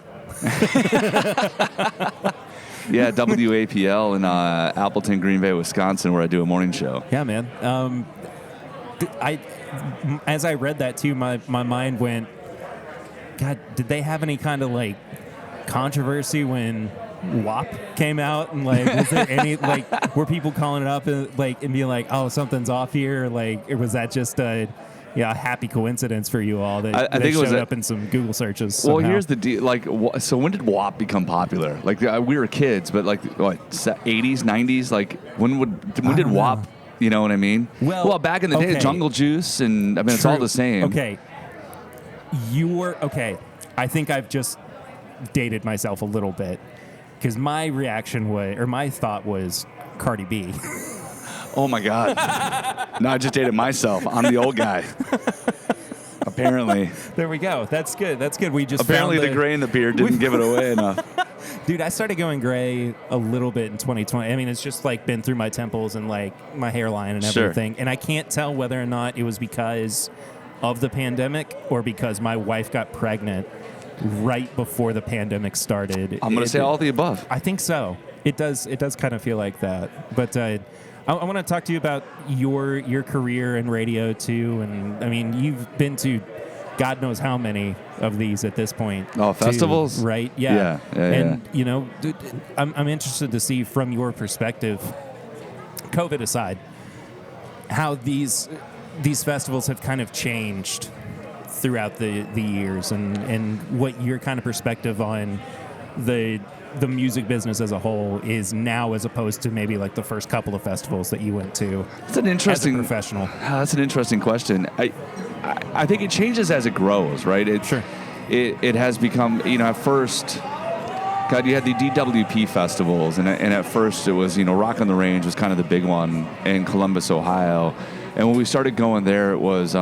Yeah, WAPL in Appleton, Green Bay, Wisconsin, where I do a morning show. Yeah, man. As I read that too, my mind went, God, did they have any kind of like controversy when WAP came out, and like, was there any like, were people calling it up and being like, oh, something's off here, or like, or was that just a happy coincidence for you all that I think it showed was up in some Google searches somehow? Well, here's the deal. Like, so when did WAP become popular? Like, we were kids, but like, what, 80s, 90s? Like, when did WAP? You know what I mean? Well, back in the day, Jungle Juice, and I mean, it's all the same. Okay. I think I've just dated myself a little bit, because my reaction was, or my thought was, Cardi B. Oh my God. No, I just dated myself. I'm the old guy. Apparently. There we go. That's good. We just apparently the gray in the beard didn't give it away enough. Dude, I started going gray a little bit in 2020. I mean, it's just like been through my temples and like my hairline and everything. Sure. And I can't tell whether or not it was because of the pandemic or because my wife got pregnant right before the pandemic started. I'm going to say all the above. I think so. It does kind of feel like that. But I want to talk to you about your career in radio too. And I mean, you've been to God knows how many of these at this point. Oh, festivals? Right? Yeah. And, you know, I'm interested to see from your perspective, COVID aside, how these festivals have kind of changed throughout the years, and what your kind of perspective on the music business as a whole is now, as opposed to maybe like the first couple of festivals that you went to. That's an interesting as a professional. That's an interesting question. I think it changes as it grows, right? Sure. It has become, you know, at first, God, you had the DWP festivals, and at first it was, you know, Rock on the Range was kind of the big one in Columbus, Ohio. And when we started going there, it was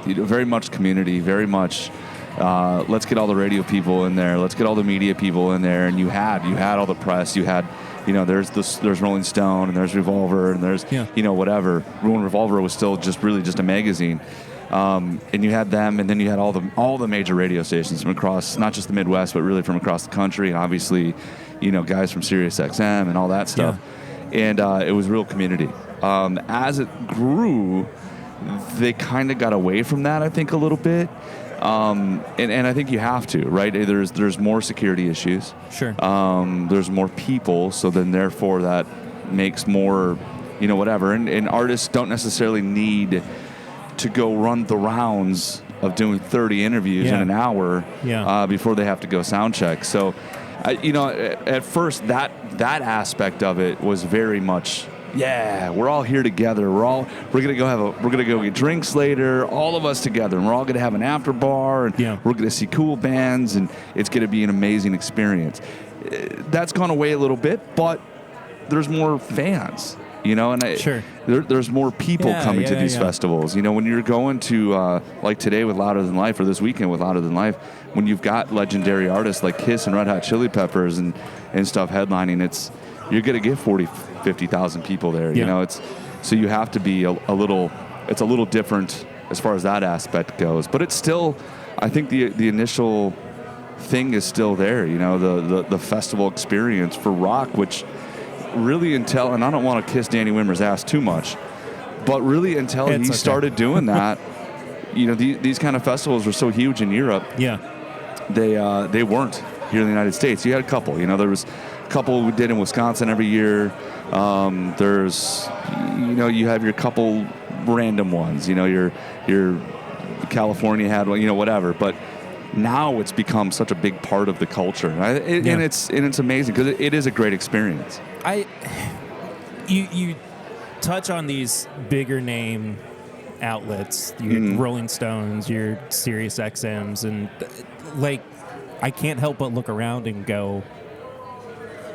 very much community, very much let's get all the radio people in there, let's get all the media people in there. And you had all the press, you had, you know, there's Rolling Stone, and there's Revolver, and there's, you know, whatever. When Revolver was still just a magazine. And you had them, and then you had all the major radio stations from across, not just the Midwest, but really from across the country, and obviously, you know, guys from Sirius XM and all that stuff. Yeah. And it was real community. As it grew, they kind of got away from that, I think, a little bit. And I think you have to, right? There's more security issues. Sure. There's more people, so then therefore that makes more, you know, whatever. And artists don't necessarily need to go run the rounds of doing 30 interviews in an hour before they have to go sound check. So, you know, at first that aspect of it was very much, we're all here together. We're gonna go get drinks later, all of us together, and we're all gonna have an after bar, and we're gonna see cool bands, and it's gonna be an amazing experience. That's gone away a little bit, but there's more fans. You know, and there's more people coming to these festivals. You know, when you're going to, like today with Louder Than Life, or this weekend with Louder Than Life, when you've got legendary artists like Kiss and Red Hot Chili Peppers and stuff headlining, you're going to get 40,000, 50,000 people there. You know, so you have to be it's a little different as far as that aspect goes. But it's still, I think the initial thing is still there. You know, the festival experience for rock, which really until, and I don't want to kiss Danny Wimmer's ass too much, but really until he started doing that, these kind of festivals were so huge in Europe. Yeah. They weren't here in the United States. You had a couple. There was a couple we did in Wisconsin every year. There's, you have your couple random ones. Your California had one. Whatever. But now it's become such a big part of the culture, and it's amazing because it is a great experience. You touch on these bigger name outlets, your Rolling Stones, your Sirius XMs, and I can't help but look around and go,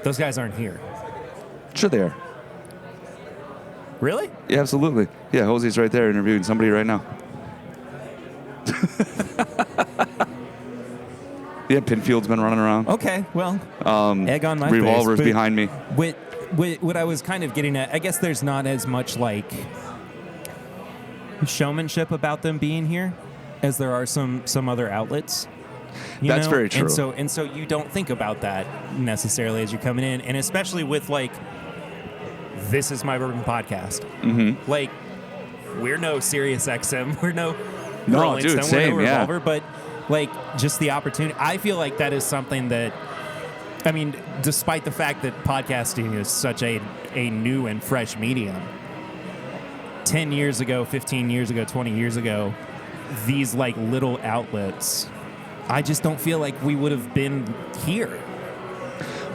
those guys aren't here. Sure they are. Really? Yeah, absolutely. Yeah, Josie's right there interviewing somebody right now. Yeah, Pinfield's been running around. Okay, well, egg on my Revolver's face. behind me. What I was kind of getting at, I guess there's not as much showmanship about them being here as there are some other outlets. That's very true. And so you don't think about that necessarily as you're coming in, and especially with this is my Bourbon podcast. Mm-hmm. We're no Sirius XM, we're no Rolling Stone, same, we're no Revolver, but just the opportunity. I feel like that is something that, I mean, despite the fact that podcasting is such a new and fresh medium, 10 years ago, 15 years ago, 20 years ago, these little outlets, I just don't feel like we would have been here.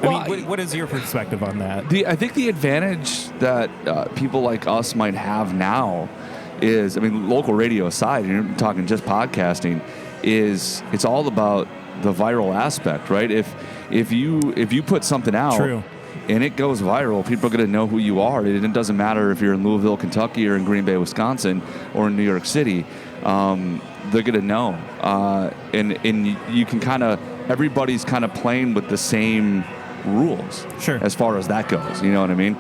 What is your perspective on that? I think the advantage that people like us might have now is, local radio aside, and you're talking just podcasting, is it's all about the viral aspect, right? If you put something out, True. and it goes viral, people are going to know who you are. It doesn't matter if you're in Louisville, Kentucky, or in Green Bay, Wisconsin, or in New York City. They're going to know, and you can everybody's kind of playing with the same rules. Sure. As far as that goes, you know what I mean?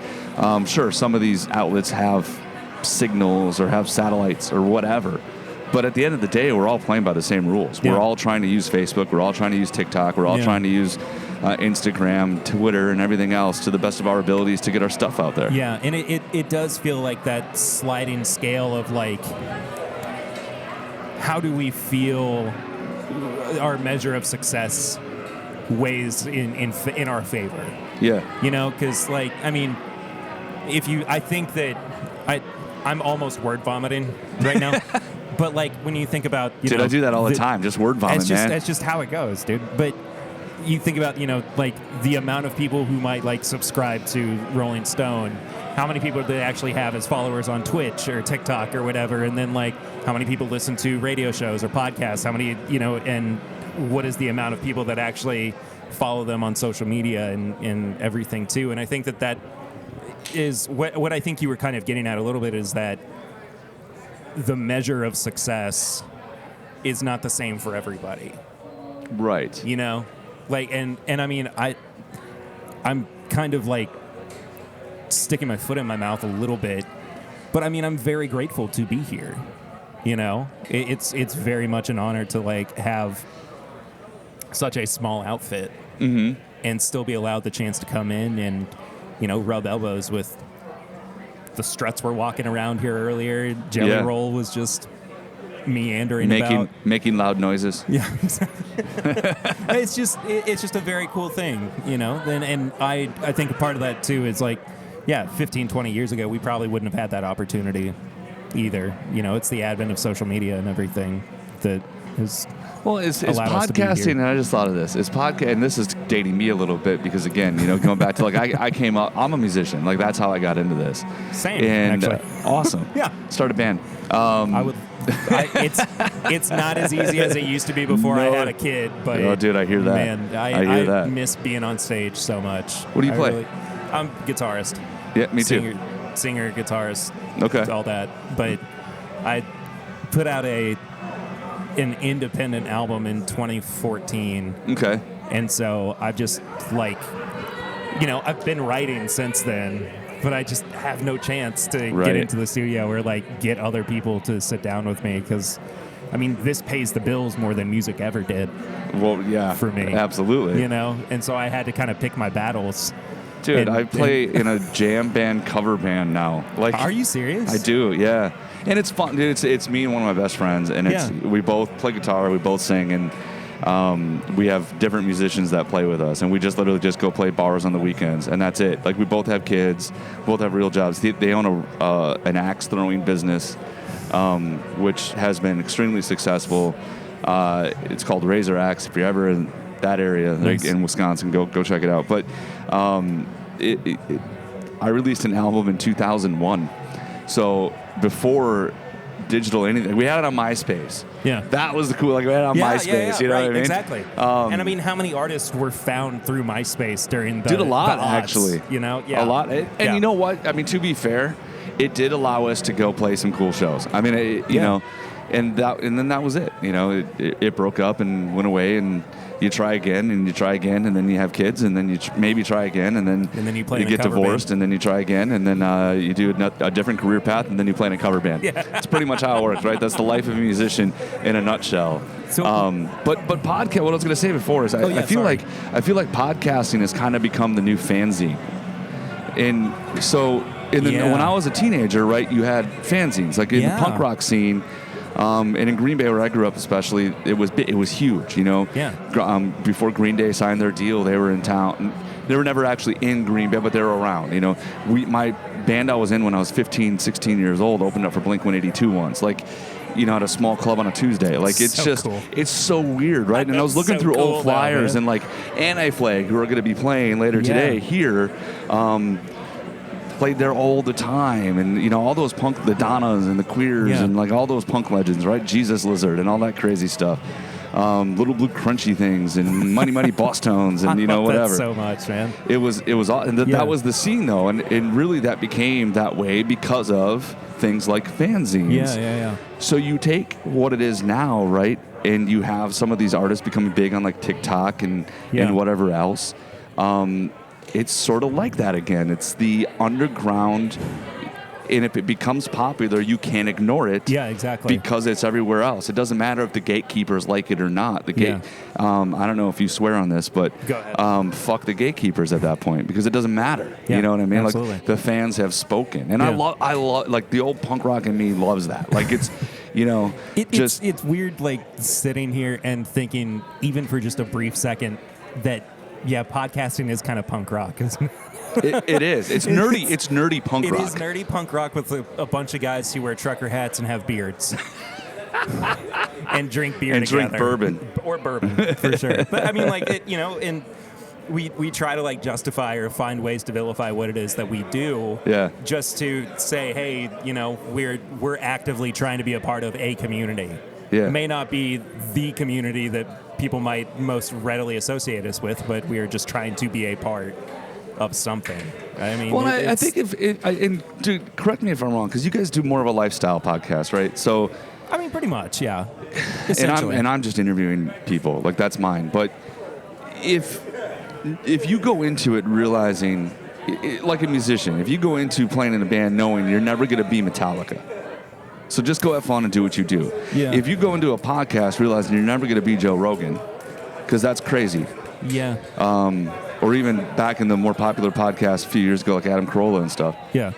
Sure, some of these outlets have signals or have satellites or whatever. But at the end of the day, we're all playing by the same rules. Yeah. We're all trying to use Facebook. We're all trying to use TikTok. We're all trying to use Instagram, Twitter, and everything else to the best of our abilities to get our stuff out there. Yeah, and it does feel like that sliding scale of how do we feel our measure of success weighs in our favor. Yeah. Because I think that I'm almost word vomiting right now. But when you think about, I do that all the time, just word vomit, man. That's just how it goes, dude. But you think about, the amount of people who might subscribe to Rolling Stone, how many people do they actually have as followers on Twitch or TikTok or whatever, and then how many people listen to radio shows or podcasts, how many, and what is the amount of people that actually follow them on social media and everything too. And I think that is what I think you were kind of getting at a little bit, is that the measure of success is not the same for everybody. Right. I'm kind of sticking my foot in my mouth a little bit, but I'm very grateful to be here. It's very much an honor to have such a small outfit and still be allowed the chance to come in and rub elbows with the struts were walking around here earlier. Jelly Roll was just meandering making loud noises. Yeah, exactly. it's just a very cool thing, and I think a part of that too is 15, 20 years ago we probably wouldn't have had that opportunity either. It's the advent of social media and everything that has it's podcasting, and I just thought of this. It's podcast, and this is dating me a little bit because, again, going back to I came up. I'm a musician. That's how I got into this. Same, and actually. Awesome. Yeah. Start a band. It's not as easy as it used to be before I had a kid. But oh, dude, I hear that. Man, I miss being on stage so much. What do you play? I'm guitarist. Yeah, me too. Singer, guitarist. Okay. All that. But I put out an independent album in 2014. Okay. And so I've just I've been writing since then, but I just have no chance to get into the studio or get other people to sit down with me because, this pays the bills more than music ever did. Well, yeah. For me. Absolutely. And so I had to kind of pick my battles. Dude, I play in a jam band cover band now. Like, are you serious? I do, yeah. And it's fun, dude. It's me and one of my best friends, and we both play guitar, we both sing, and we have different musicians that play with us, and we just literally just go play bars on the weekends, and that's it. Like, we both have kids, both have real jobs. They own an axe throwing business, which has been extremely successful. It's called Razor Axe. If you're ever in that area, like in Wisconsin, go check it out. But I released an album in 2001, so before digital anything, we had it on MySpace. Yeah, that was the cool. Like, we had it on MySpace. You know what I mean? Exactly. And I mean, how many artists were found through MySpace during the a lot the odds, actually. You know, a lot. And you know what? I mean, to be fair, it did allow us to go play some cool shows. I mean, you know. And then that was it. You know, it broke up and went away, and you try again, and you try again, and then you have kids, and then you maybe try again, and then you play get divorced, band. And then you try again, and then you do a different career path, and then you play in a cover band. Yeah. It's pretty much how it works, right? That's the life of a musician in a nutshell. So, but podcast. What I was going to say before is I feel like podcasting has kind of become the new fanzine, and so when I was a teenager, right, you had fanzines like in the punk rock scene. And in Green Bay, where I grew up, especially, it was huge. You know, before Green Day signed their deal, they were in town. They were never actually in Green Bay, but they were around. You know, my band I was in when I was 15, 16 years old opened up for Blink-182 once. Like, you know, at a small club on a Tuesday. Like, it's so just cool. It's so weird, right? And I was looking through old flyers and like Anti-Flag, who are going to be playing later today here. Played there all the time, and you know, all those punk, the Donnas and the Queers, and like all those punk legends, right? Jesus Lizard and all that crazy stuff. Little Blue Crunchy things and Money Boss Tones and you know whatever. That so much, man. It was and that was the scene though, and really that became that way because of things like fanzines. Yeah. So you take what it is now, right, and you have some of these artists becoming big on like TikTok and whatever else. It's sort of like that again. It's the underground, and if it becomes popular, you can't ignore it. Yeah, exactly. Because it's everywhere else. It doesn't matter if the gatekeepers like it or not. I don't know if you swear on this, but go ahead. Fuck the gatekeepers at that point because it doesn't matter. Yeah, you know what I mean? absolutely. Like the fans have spoken, and I love like the old punk rock in me loves that. Like it's. You know, it's weird, like sitting here and thinking, even for just a brief second, that podcasting is kind of punk rock, isn't it? It is. It's nerdy. It's nerdy punk rock. It is nerdy punk rock with a bunch of guys who wear trucker hats and have beards. And drink beer and together. Drink bourbon. Or bourbon, for sure. But I mean, like, and we try to like justify or find ways to vilify what it is that we do. Yeah. Just to say, hey, we're actively trying to be a part of a community. Yeah. It may not be the community that people might most readily associate us with, but we are just trying to be a part of something. I mean, well, I think and dude, correct me if I'm wrong, because you guys do more of a lifestyle podcast, right? So, I mean, pretty much, yeah. And I'm just interviewing people, like that's mine. But if you go into it realizing, like a musician, if you go into playing in a band knowing you're never going to be Metallica. So just go have fun and do what you do. Yeah. If you go into a podcast realizing you're never going to be Joe Rogan, because that's crazy. Yeah. Or even back in the more popular podcast a few years ago, like Adam Carolla and stuff. Yeah.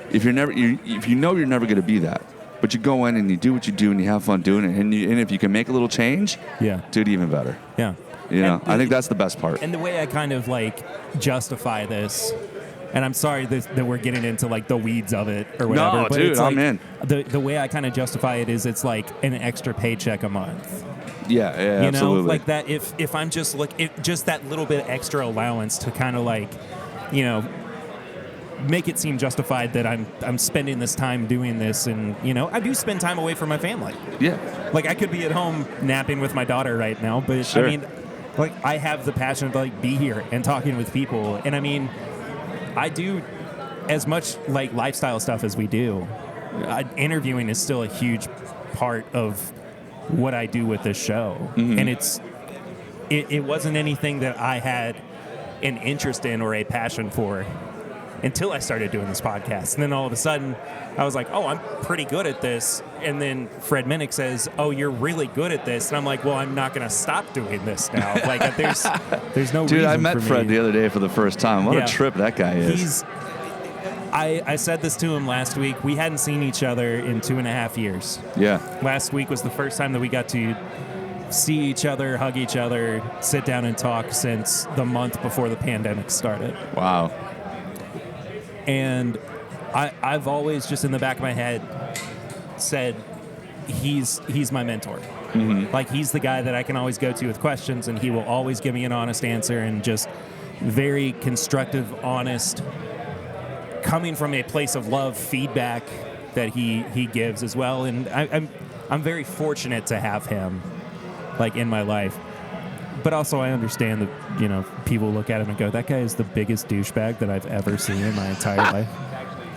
If you know you're never going to be that, but you go in and you do what you do and you have fun doing it, and if you can make a little change, do it even better. Yeah. I think that's the best part. And the way I kind of like justify this. And I'm sorry that we're getting into like the weeds of it or whatever. No, but dude, it's like, I'm in. The way I kind of justify it is it's like an extra paycheck a month. Yeah, absolutely. Like that. If I'm just just that little bit of extra allowance to kind of like, make it seem justified that I'm spending this time doing this, and I do spend time away from my family. Yeah. Like I could be at home napping with my daughter right now, but sure. I mean, like I have the passion to like be here and talking with people, and I mean. I do as much like lifestyle stuff as we do. Interviewing is still a huge part of what I do with this show. Mm-hmm. And it wasn't anything that I had an interest in or a passion for until I started doing this podcast. And then all of a sudden, I was like, oh, I'm pretty good at this. And then Fred Minnick says, oh, you're really good at this. And I'm like, well, I'm not going to stop doing this now. Like, there's no Dude, reason I met for me. Fred the other day for the first time. What a trip that guy is. I said this to him last week. We hadn't seen each other in 2.5 years. Yeah. Last week was the first time that we got to see each other, hug each other, sit down and talk since the month before the pandemic started. Wow. And I've always just in the back of my head said he's my mentor. Mm-hmm. Like, he's the guy that I can always go to with questions, and he will always give me an honest answer, and just very constructive, honest, coming from a place of love feedback that he gives as well. And I'm very fortunate to have him, like, in my life. But also, I understand that, people look at him and go, that guy is the biggest douchebag that I've ever seen in my entire life.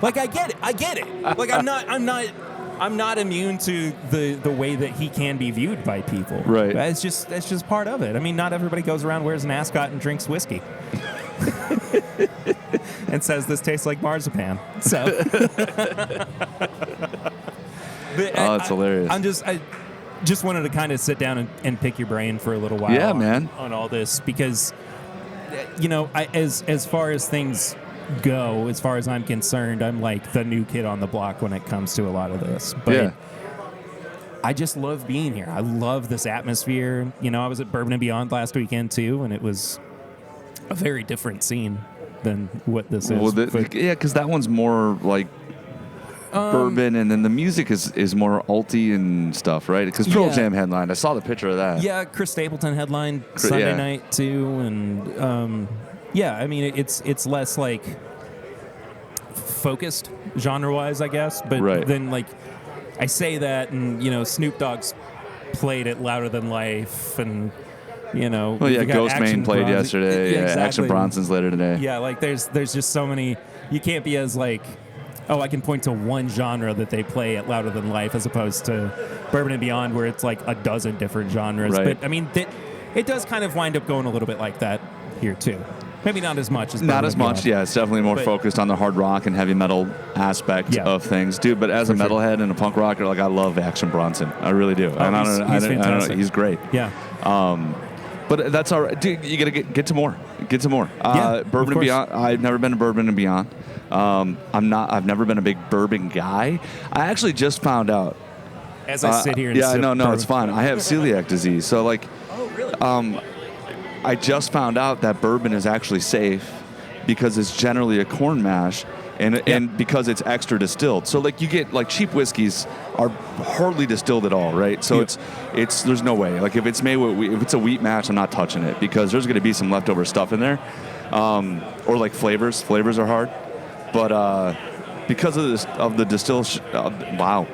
Like, I get it. Like, I'm not immune to the way that he can be viewed by people. Right. That's just part of it. I mean, not everybody goes around, wears an ascot, and drinks whiskey. And says this tastes like marzipan. So. It's hilarious. I just wanted to kind of sit down and pick your brain for a little while. Yeah, man. On all this, because, as far as things go, as far as I'm concerned, I'm like the new kid on the block when it comes to a lot of this. But I just love being here. I love this atmosphere. I was at Bourbon and Beyond last weekend too, and it was a very different scene than what this is. Well, because that one's more like bourbon, and then the music is more alty and stuff, right? Because Pearl Jam headlined. I saw the picture of that. Yeah, Chris Stapleton headlined Sunday night too, and I mean it's less like focused genre-wise, I guess. But then, like, I say that, and Snoop Dogg's played it Louder Than Life, and Ghostman played yesterday. Exactly. Action Bronson's later today. Yeah, like there's just so many. You can't be as like, oh, I can point to one genre that they play at Louder Than Life, as opposed to Bourbon and Beyond, where it's like a dozen different genres. Right. But I mean, it does kind of wind up going a little bit like that here too. Maybe not as much as Bourbon not as much. Beyond. Yeah, it's definitely more focused on the hard rock and heavy metal aspect of things, dude. But as a metalhead and a punk rocker, like, I love Action Bronson. I really do. Oh, he's fantastic. I don't know, he's great. Yeah. But that's all right, dude. You gotta get to more. Get to more. Bourbon and Beyond. I've never been to Bourbon and Beyond. I've never been a big bourbon guy. I actually just found out. As I sit here and sip no, bourbon. it's fine. I have celiac disease, so like. Oh, really? I just found out that bourbon is actually safe because it's generally a corn mash, and because it's extra distilled. So like, you get like cheap whiskeys are hardly distilled at all, right? So it's there's no way. Like, if it's made with if it's a wheat mash, I'm not touching it, because there's going to be some leftover stuff in there, or like flavors. Flavors are hard, but because of the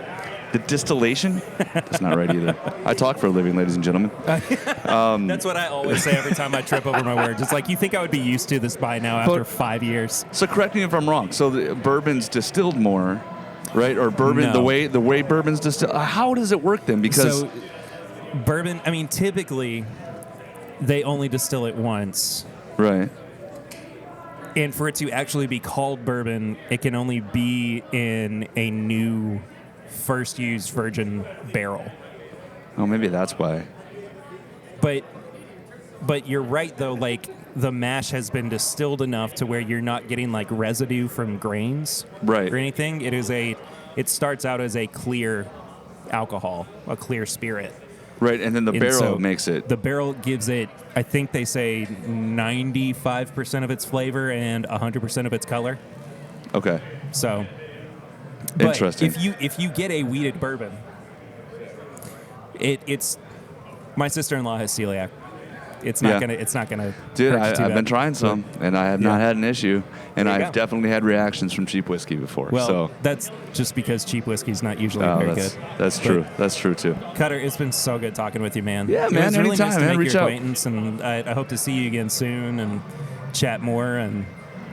the distillation, that's not right either. I talk for a living, ladies and gentlemen. That's what I always say every time I trip over my words. It's like, you think I would be used to this by now after 5 years. So correct me if I'm wrong. So the bourbon's distilled more, right? Or bourbon, No. the way bourbon's distilled. How does it work then? Because bourbon, I mean, typically they only distill it once. Right. And for it to actually be called bourbon, it can only be in a new first used virgin barrel. Oh, maybe that's why. But you're right, though. Like, the mash has been distilled enough to where you're not getting like residue from grains, right, or anything. It starts out as a clear alcohol, a clear spirit. Right, and then the barrel makes it. The barrel gives it, I think they say 95% of its flavor and 100% of its color. Okay. So. Interesting. If you get a wheated bourbon, it's my sister-in-law has celiac. It's not gonna. Dude, hurt you too I've bad. been trying some, and I have not had an issue. And There you I've go. definitely had reactions from cheap whiskey before. Well, so that's just because cheap whiskey's not usually very good. That's true. That's true too. Cutter, it's been so good talking with you, man. Yeah, It man, was really anytime, nice to man. make Reach your out. acquaintance, and I hope to see you again soon and chat more. And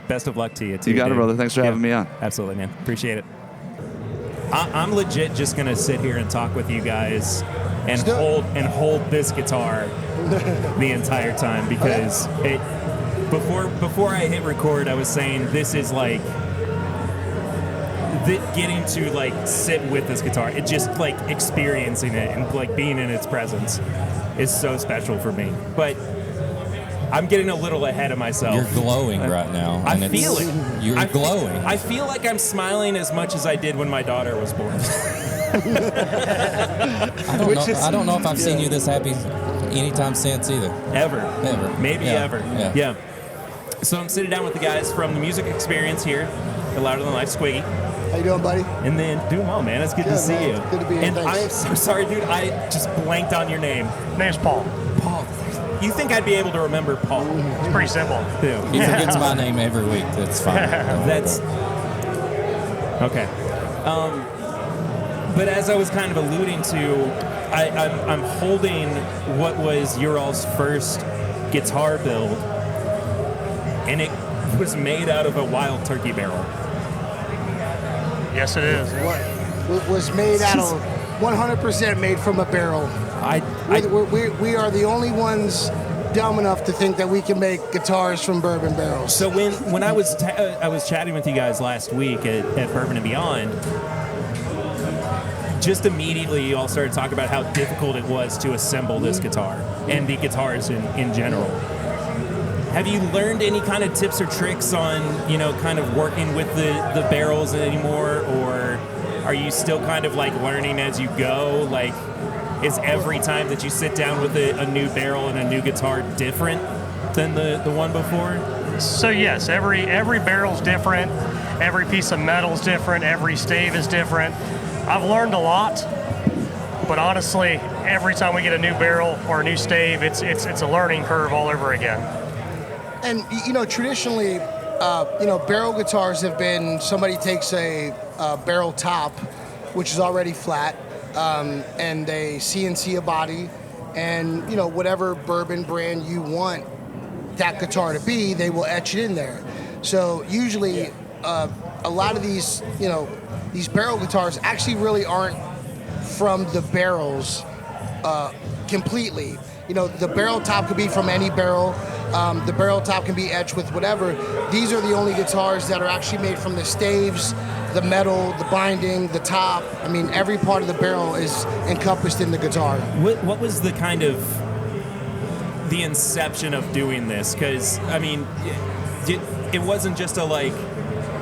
best of luck to you too. You got it, dude. brother. Thanks for having me on. Absolutely, man. Appreciate it. I'm legit just gonna sit here and talk with you guys and hold this guitar the entire time, because before I hit record, I was saying this is like getting to like sit with this guitar. It just like experiencing it and like being in its presence is so special for me. But I'm getting a little ahead of myself. You're glowing right now. I feel it. You're glowing. I feel like I'm smiling as much as I did when my daughter was born. I don't know if I've seen you this happy anytime since either. Ever. Maybe ever. Yeah. So I'm sitting down with the guys from the Music Experience here at Louder Than Life, Squiggy. How you doing, buddy? And then, doing well, man. It's good to see you. Good to be here. And Thanks. I am so sorry, dude. I just blanked on your name. Name's Paul. Paul. You think I'd be able to remember Paul? It's pretty simple. Yeah. He forgets my name every week. That's fine. That's okay. But as I was kind of alluding to, I'm holding what was your all's first guitar build, and it was made out of a wild turkey barrel. Yes, it is. What was made out of 100% made from a barrel. We are the only ones dumb enough to think that we can make guitars from bourbon barrels. So when I was chatting with you guys last week at Bourbon and Beyond, just immediately you all started talking about how difficult it was to assemble this guitar and the guitars in general. Have you learned any kind of tips or tricks on, kind of working with the barrels anymore, or are you still kind of like learning as you go? Like, is every time that you sit down with a new barrel and a new guitar different than the one before? So yes, every barrel's different, every piece of metal's different, every stave is different. I've learned a lot, but honestly, every time we get a new barrel or a new stave, it's a learning curve all over again. And traditionally, barrel guitars have been somebody takes a barrel top, which is already flat, and they CNC a body, and whatever bourbon brand you want that guitar to be, they will etch it in there. So usually, a lot of these barrel guitars actually really aren't from the barrels completely. The barrel top could be from any barrel. The barrel top can be etched with whatever. These are the only guitars that are actually made from the staves, the metal, the binding, the top. I mean, every part of the barrel is encompassed in the guitar. What was the kind of the inception of doing this? Because, I mean, it wasn't just a like,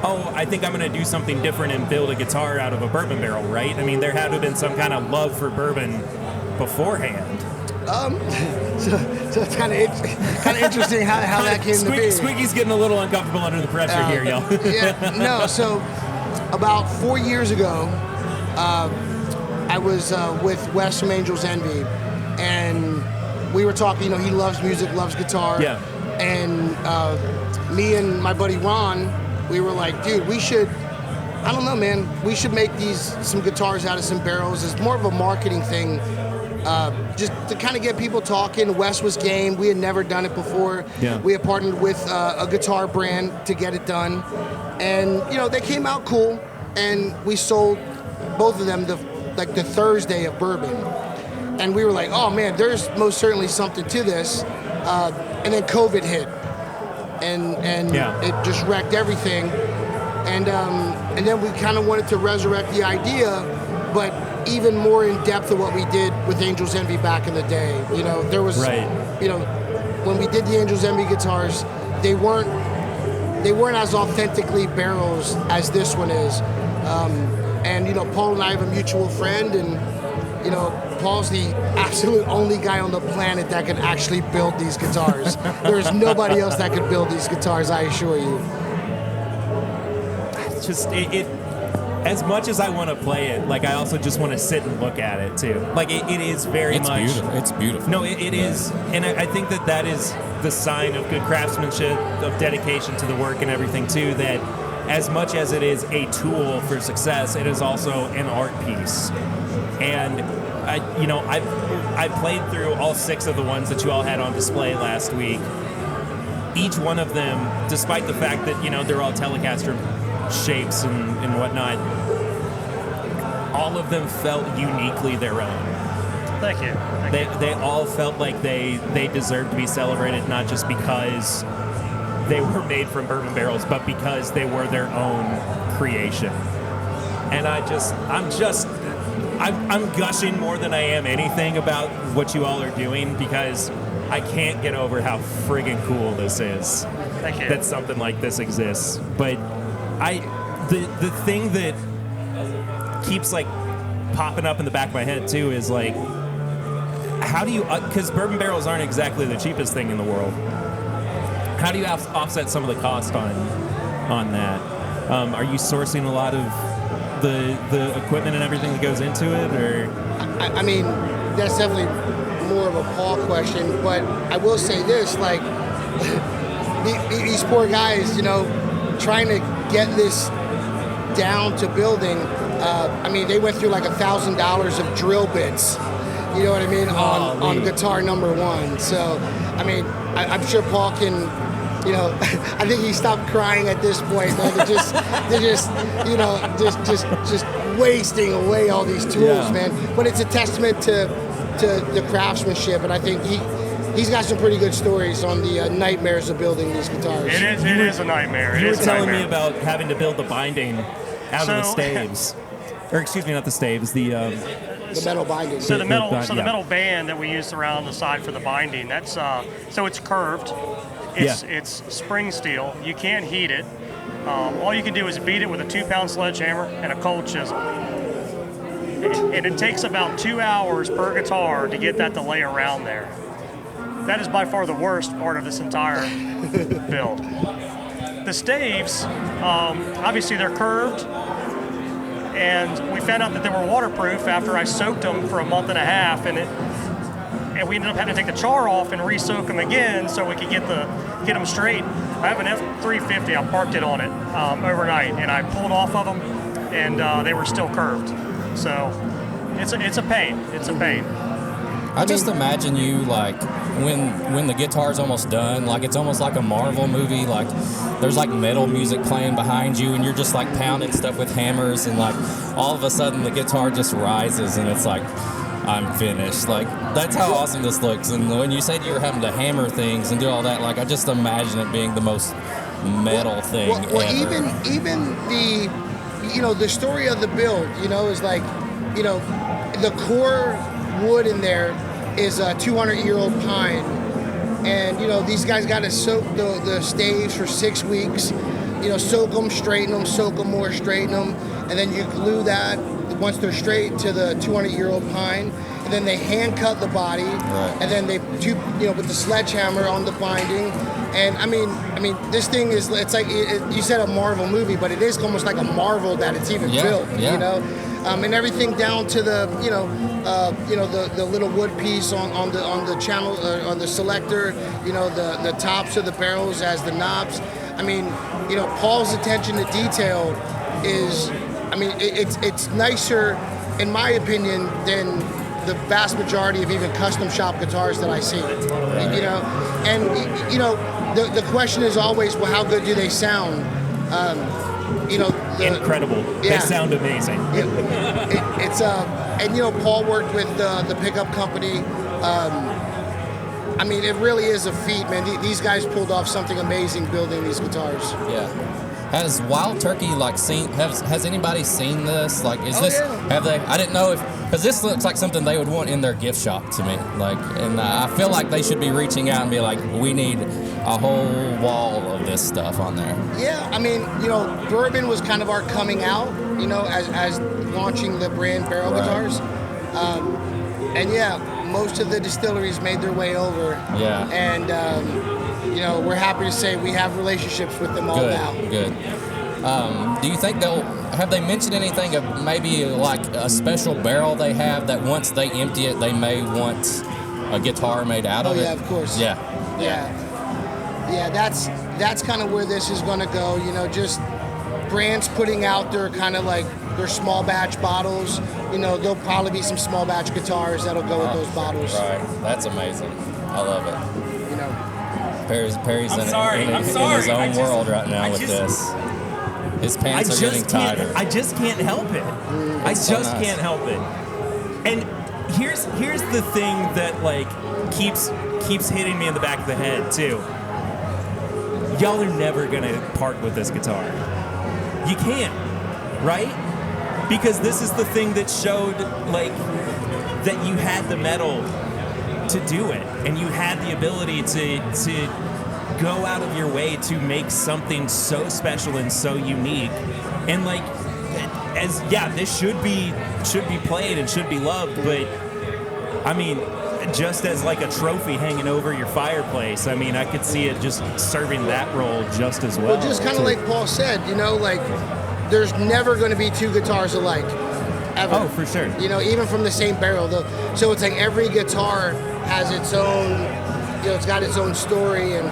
oh, I think I'm going to do something different and build a guitar out of a bourbon barrel, right? I mean, there had to have been some kind of love for bourbon beforehand. So it's kind of interesting how that came to be. Squeaky's getting a little uncomfortable under the pressure here, y'all. So about 4 years ago, I was with Wes from Angels Envy, and we were talking. He loves music, loves guitar. Yeah. And me and my buddy Ron, we were like, dude, we should. I don't know, man. We should make some guitars out of some barrels. It's more of a marketing thing. Just to kind of get people talking. Wes was game. We had never done it before. Yeah. We had partnered with a guitar brand to get it done. And, they came out cool. And we sold both of them the Thursday of Bourbon. And we were like, oh, man, there's most certainly something to this. And then COVID hit. And it just wrecked everything. And then we kind of wanted to resurrect the idea, but even more in depth of what we did with Angels Envy back in the day. There was, when we did the Angels Envy guitars, they weren't as authentically barrels as this one is. And Paul and I have a mutual friend, and Paul's the absolute only guy on the planet that can actually build these guitars. There's nobody else that can build these guitars, I assure you. Just it as much as I want to play it, like I also just want to sit and look at it too. Like it is very much beautiful. It's beautiful. No, it is, and I think that is the sign of good craftsmanship, of dedication to the work and everything too. That as much as it is a tool for success, it is also an art piece. And I played through all 6 of the ones that you all had on display last week. Each one of them, despite the fact that they're all Telecaster shapes and whatnot, all of them felt uniquely their own. Thank you. They all felt like they deserved to be celebrated, not just because they were made from bourbon barrels, but because they were their own creation. And I'm gushing more than I am anything about what you all are doing, because I can't get over how friggin' cool this is. Thank you. That something like this exists. But the thing that keeps like popping up in the back of my head too is like, how do you, because bourbon barrels aren't exactly the cheapest thing in the world. How do you offset some of the cost on that? Are you sourcing a lot of the equipment and everything that goes into it, or? I mean, that's definitely more of a Paul question, but I will say this, like, these poor guys, you know, trying to get this down to building, I mean, they went through like $1,000 of drill bits, you know what I mean, on guitar number 1. So, I mean, I'm sure Paul can, you know, I think he stopped crying at this point. Man. They're just, you know, just wasting away all these tools, man. But it's a testament to the craftsmanship, and I think he's got some pretty good stories on the nightmares of building these guitars. It is a nightmare. You were telling me about having to build the binding out of the staves, or excuse me, not the staves, the metal binding. So the metal band that we use around the side for the binding, that's so it's curved. It's spring steel. You can't heat it. All you can do is beat it with a 2-pound sledgehammer and a cold chisel. And it takes about 2 hours per guitar to get that to lay around there. That is by far the worst part of this entire build. The staves, obviously they're curved, and we found out that they were waterproof after I soaked them for a month and a half, and we ended up having to take the char off and re-soak them again so we could get them straight. I have an F350. I parked it on it overnight, and I pulled off of them, and they were still curved. So it's a pain. It's a pain. I just imagine you like when the guitar's almost done, like it's almost like a Marvel movie. Like there's like metal music playing behind you, and you're just like pounding stuff with hammers, and like all of a sudden the guitar just rises, and it's like, I'm finished. Like, that's how awesome this looks. And when you said you were having to hammer things and do all that, like, I just imagine it being the most metal thing ever. Even the, you know, the story of the build, you know, is like, you know, the core wood in there is a 200-year-old pine. And, you know, these guys got to soak the staves for 6 weeks. You know, soak them, straighten them, soak them more, straighten them. And then you glue that once they're straight to the 200-year-old pine, and then they hand cut the body, and then they do, you know, with the sledgehammer on the binding. And I mean, this thing is, it's like, you said a Marvel movie, but it is almost like a marvel that it's even built, you know? And everything down to the, the little wood piece on the channel, on the selector, you know, the tops of the barrels as the knobs. I mean, you know, Paul's attention to detail is, I mean, it's nicer, in my opinion, than the vast majority of even custom shop guitars that I see. You know, and you know, the question is always, well, how good do they sound? You know, incredible. They sound amazing. It's and you know, Paul worked with the pickup company. I mean, it really is a feat, man. These guys pulled off something amazing building these guitars. Yeah. Has Wild Turkey like seen? Has anybody seen this? Like, is this? Yeah. Have they? I didn't know because this looks like something they would want in their gift shop to me. Like, and I feel like they should be reaching out and be like, we need a whole wall of this stuff on there. Yeah, I mean, you know, Bourbon was kind of our coming out, you know, as launching the brand barrel guitars, and yeah, most of the distilleries made their way over. Yeah, and. You know, we're happy to say we have relationships with them all now. Good. Do you think have they mentioned anything of maybe like a special barrel they have that once they empty it, they may want a guitar made out of it? Oh, yeah, of course. Yeah, that's kind of where this is going to go. You know, just brands putting out their kind of like their small batch bottles. You know, there'll probably be some small batch guitars that'll go with those bottles. Right. That's amazing. I love it. You know. Perry's in his own world right now with this. His pants are getting tighter. I just can't help it. I just can't help it. And here's the thing that like keeps hitting me in the back of the head too. y'all are never gonna part with this guitar. You can't, right? Because this is the thing that showed like that you had the metal to do it, and you had the ability to go out of your way to make something so special and so unique. And like, this should be played and should be loved, but I mean, just as like a trophy hanging over your fireplace, I mean, I could see it just serving that role just as well. Well, just kind of like Paul said, like there's never going to be two guitars alike, ever. Oh, for sure. Even from the same barrel. So it's like every guitar has its own, it's got its own story. And,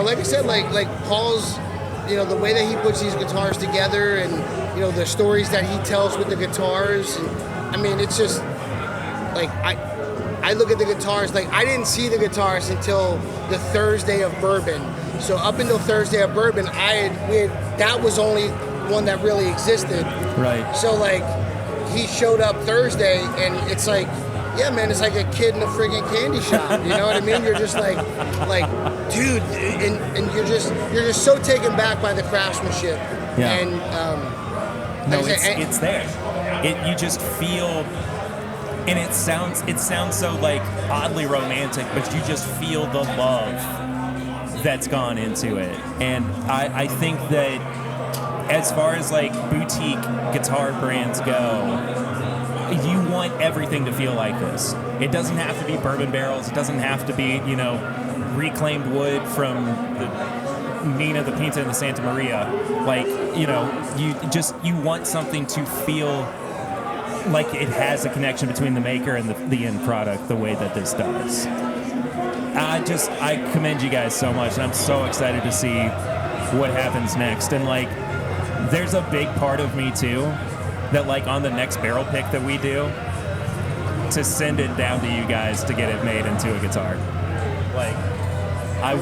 like I said, like Paul's, the way that he puts these guitars together and, the stories that he tells with the guitars. And, I mean, it's just, like, I look at the guitars, like, I didn't see the guitars until the Thursday of Bourbon. So up until Thursday of Bourbon, that was only one that really existed. Right. So, like, he showed up Thursday, and it's like, yeah, man, it's like a kid in a friggin' candy shop. You know what I mean? You're just like, dude, and you're just so taken back by the craftsmanship. Yeah. And no, it's there. You just feel, and it sounds so like oddly romantic, but you just feel the love that's gone into it. And I think that as far as like boutique guitar brands go, you want everything to feel like this. It doesn't have to be bourbon barrels. It doesn't have to be, reclaimed wood from the Nina, the Pinta, and the Santa Maria. Like, you want something to feel like it has a connection between the maker and the end product the way that this does. I commend you guys so much, and I'm so excited to see what happens next. And like, there's a big part of me too that like on the next barrel pick that we do, to send it down to you guys to get it made into a guitar. Like, I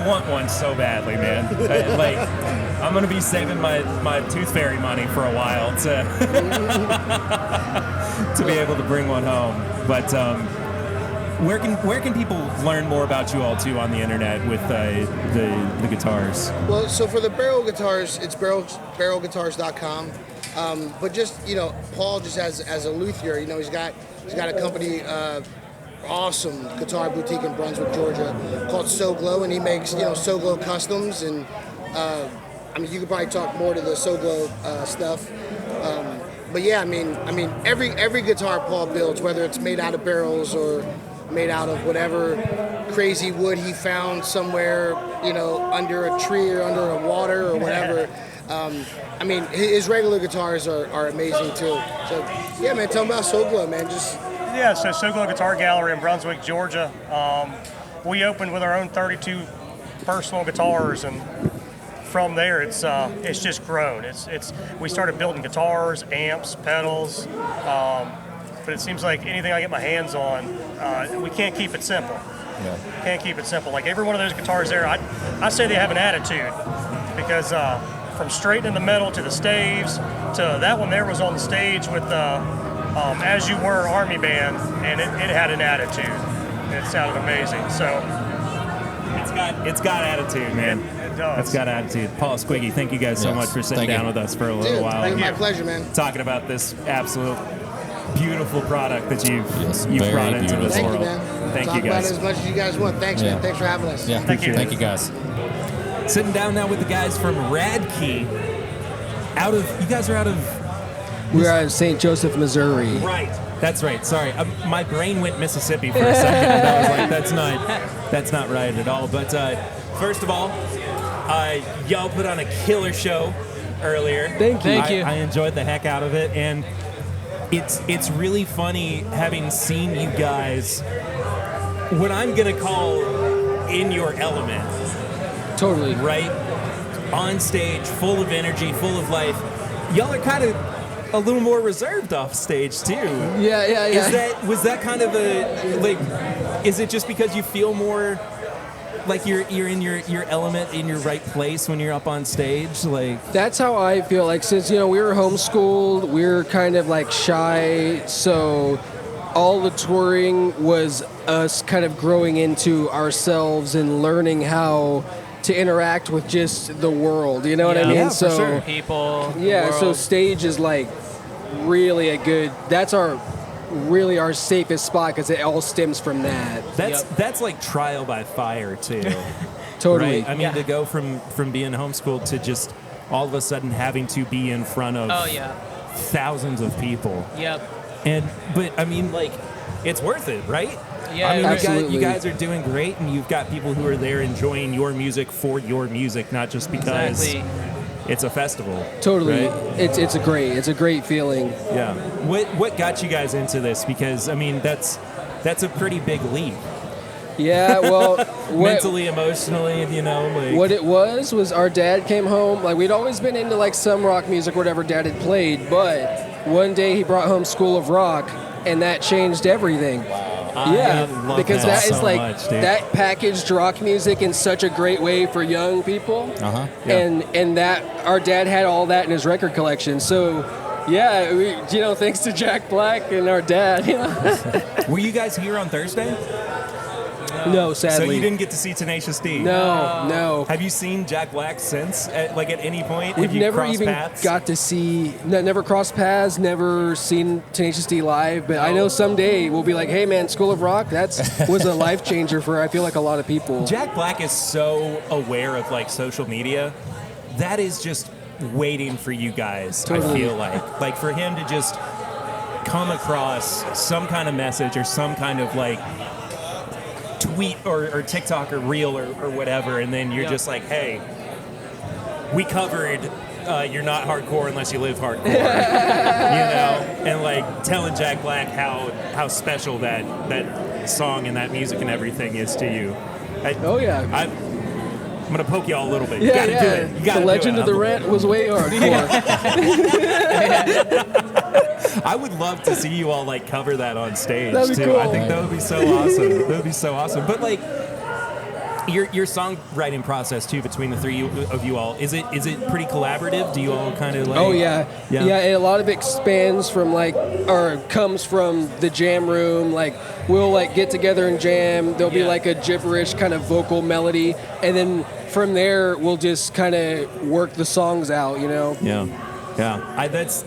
want one so badly, man. I'm gonna be saving my Tooth Fairy money for a while to to be able to bring one home. But where can people learn more about you all too on the internet with the guitars? Well, so for the barrel guitars, it's barrelguitars.com. But just, Paul just as a luthier, he's got a company, awesome guitar boutique in Brunswick, Georgia, called SoGlo, and he makes, SoGlo customs. And you could probably talk more to the SoGlo stuff. But yeah, I mean, every guitar Paul builds, whether it's made out of barrels or made out of whatever crazy wood he found somewhere, under a tree or under a water or whatever. His regular guitars are amazing too. So yeah, man, tell me about SoGlo, man. So SoGlo Guitar Gallery in Brunswick, Georgia. We opened with our own 32 personal guitars, and from there it's just grown. We started building guitars, amps, pedals, but it seems like anything I get my hands on, we can't keep it simple. Yeah. Can't keep it simple. Like every one of those guitars there, I say they have an attitude, because from straightening the metal to the staves to that one there was on the stage with As You Were Army Band, and it had an attitude. It sounded amazing. So it's got attitude, man. It does. It's got attitude. Paul, Squiggy, thank you guys so much for sitting down with us for a little while. My pleasure, man. Talking about this absolute beautiful product that you've brought into this Thank world. You, man. Thank Talk you guys. about it as much as you guys want. Thanks, man. Thanks for having us. Yeah, Thank you. Thank you, guys. Sitting down now with the guys from Radkey. You guys are out of... We're out of St. Joseph, Missouri. Right. That's right. Sorry. My brain went Mississippi for a second, and I was like, that's not right at all. But first of all, y'all put on a killer show earlier. Thank you. I enjoyed the heck out of it, and it's really funny having seen you guys, what I'm going to call in your element. Totally. Right? On stage, full of energy, full of life. Y'all are kind of a little more reserved off stage too. Yeah. Was that kind of is it just because you feel more like you're in your element, in your right place when you're up on stage? Like, that's how I feel. Like, since we were homeschooled, we're kind of like shy, so all the touring was us kind of growing into ourselves and learning how to interact with just the world. You know what I mean? Yeah, so for sure. People. yeah, so world. stage is like really a good. That's our safest spot because it all stems from that. That's like trial by fire too. Totally. Right? I mean, to go from being homeschooled to just all of a sudden having to be in front of thousands of people. But I mean, like, it's worth it, right? Yeah, I mean, absolutely. you guys are doing great, and you've got people who are there enjoying your music for your music, not just because it's a festival. Totally. Right? It's a great feeling. Yeah. What got you guys into this? Because I mean, that's a pretty big leap. Yeah, well, Mentally, emotionally, you know. Like, what it was our dad came home. Like, we'd always been into like some rock music, whatever dad had played, but one day he brought home School of Rock, and that changed everything. I love because that that is so like much, dude. that packaged rock music in such a great way for young people. Uh-huh. And that our dad had all that in his record collection. So yeah, thanks to Jack Black and our dad. Were you guys here on Thursday? No, sadly. So you didn't get to see Tenacious D? No. Have you seen Jack Black since? At any point? We've Have you never crossed even paths? got to see, never crossed paths, never seen Tenacious D live, but I know someday we'll be like, hey man, School of Rock, was a life changer for, I feel like, a lot of people. Jack Black is so aware of like social media. That is just waiting for you guys, Totally. I feel like. Like for him to just come across some kind of message or some kind of like tweet or TikTok or reel or whatever, and then you're just like, hey, we covered You're Not Hardcore Unless You Live Hardcore. And like telling Jack Black how special that song and that music and everything is to you. I'm going to poke y'all a little bit. You gotta do it. You gotta The Legend of the Rent was way hardcore. I would love to see you all like cover that on stage That'd be too. cool. I think that would be so awesome. That would be so awesome. But like your songwriting process too between the three of you all, is it pretty collaborative? Do you all kind of like? Oh yeah. And a lot of it spans from comes from the jam room. Like we'll like get together and jam. There'll be like a gibberish kind of vocal melody, and then from there we'll just kind of work the songs out. Yeah. That's